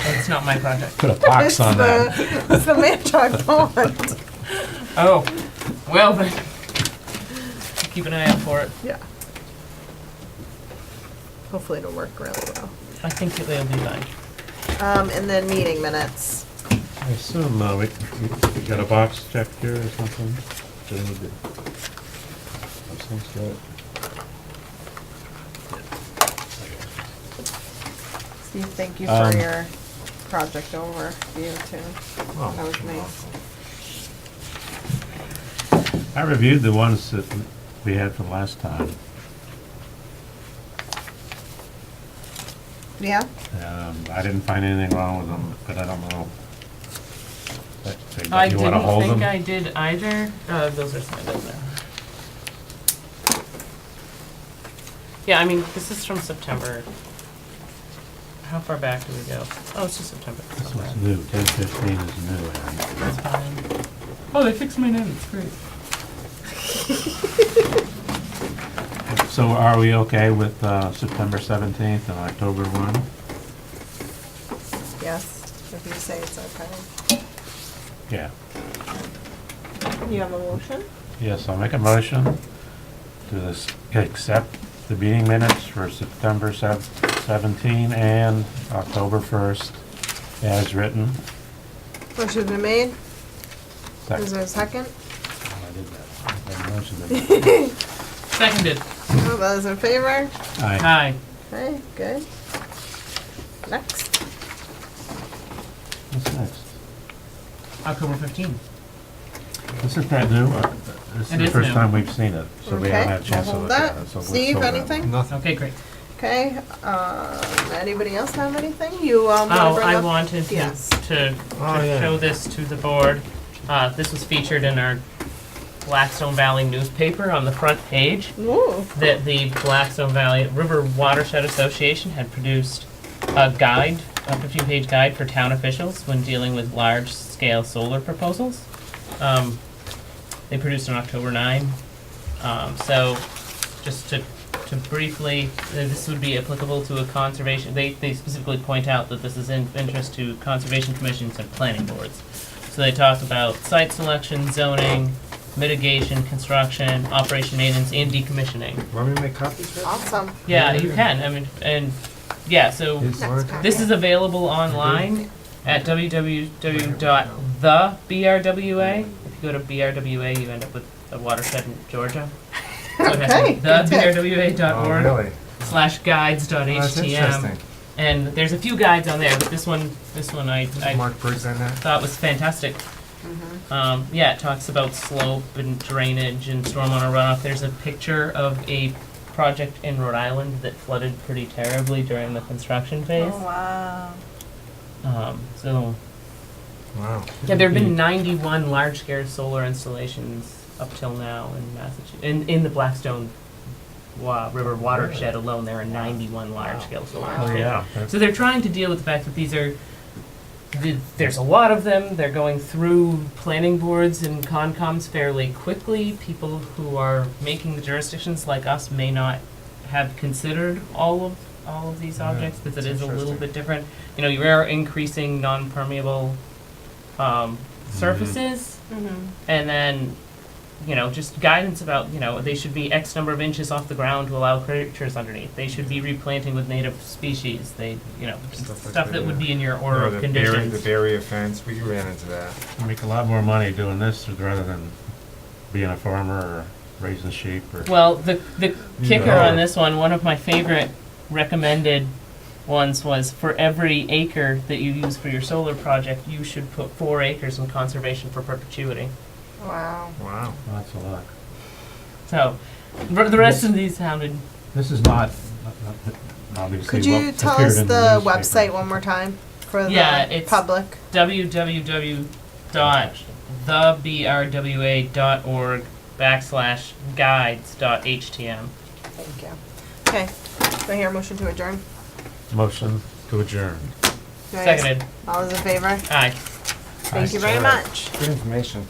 It's not my project. Put a box on that. It's the Manchog Pond. Oh, well then. Keep an eye out for it. Yeah. Hopefully it'll work really well. I think they'll be fine. And then meeting minutes. I assume, we got a box check here or something? Do we need to- of some sort? Steve, thank you Um, for your project overview too. Oh, That was nice. I reviewed the ones that we had from last time. Yeah? I didn't find anything wrong with them, but I don't know. I You wanna didn't hold think them? I did either. Those are signed up now. Yeah, I mean, this is from September. How far back do we go? Oh, it's just September. It's This not was bad. new, 10/15 is new, I think. That's fine. Oh, they fixed my name, it's great. So are we okay with September 17th and October 1? Yes, if you say it's okay. Yeah. You have a motion? Yes, I'll make a motion to accept the meeting minutes for September 17 and October 1st as written. Motion's been made. Is Second. there a second? did that. I motioned it. Seconded. All those in favor? Aye. Aye. Okay, good. Next. What's next? October 15th. This is brand new. This It is the is first new. time we've seen it, so we haven't had a Okay, chance we'll to hold look that. at it. So we'll Steve, slow down. anything? Nothing. Okay, great. Okay, anybody else have anything? You, wanna Oh, bring I up? wanted Yes. to Oh, yeah. show this to the board. This was featured in our Blackstone Valley newspaper on the front page. Ooh. That the Blackstone Valley River Watershed Association had produced a guide, a 15-page guide for town officials when dealing with large-scale solar proposals. They produced on October 9. So, just to briefly, this would be applicable to a conservation. They specifically point out that this is in interest to conservation commissions and planning boards. So they talk about site selection, zoning, mitigation, construction, operation, maintenance, and decommissioning. Want me to make copies for it? Awesome. Yeah, you can. I mean, and yeah, so this is available online at www.thebrwa. If you go to BRWA, you end up with a watershed in Georgia. So it has to be Okay, good tip. thebrwa.org Oh, really? /guides.htm. That's interesting. And there's a few guides on there, but this one I Mark Briggs on that? thought was fantastic. Yeah, it talks about slope and drainage and stormwater runoff. There's a picture of a project in Rhode Island that flooded pretty terribly during the construction phase. Oh, wow. So, Wow. yeah, there have been 91 large-scale solar installations up till now in Massachusetts. In the Blackstone River watershed alone, there are 91 large-scale solar Oh, installations. yeah. So they're trying to deal with the fact that these are, there's a lot of them. They're going through planning boards and Concoms fairly quickly. People who are making the jurisdictions like us may not have considered all of these objects because it is a little bit different. You know, you are increasing non-permeable surfaces, and then, you know, just guidance about, you know, they should be X number of inches off the ground to allow creatures underneath. They should be replanting with native species. They, you know, stuff that would be in your order of conditions. The barrier fence, we ran into that. You make a lot more money doing this rather than being a farmer or raising sheep or. Well, the kicker No. on this one of my favorite recommended ones was for every acre that you use for your solar project, you should put 4 acres in conservation for perpetuity. Wow. Wow. That's a lot. So, the rest of these sounded. This is not obviously. Could you what tell appeared us in the newspaper. website one more time for Yeah, the it's public? www.thebrwa.org/guides.htm. Thank you. Okay, do I hear a motion to adjourn? Motion to adjourn. Do I- Seconded. All those in favor? Aye. Thank you very much. Good information.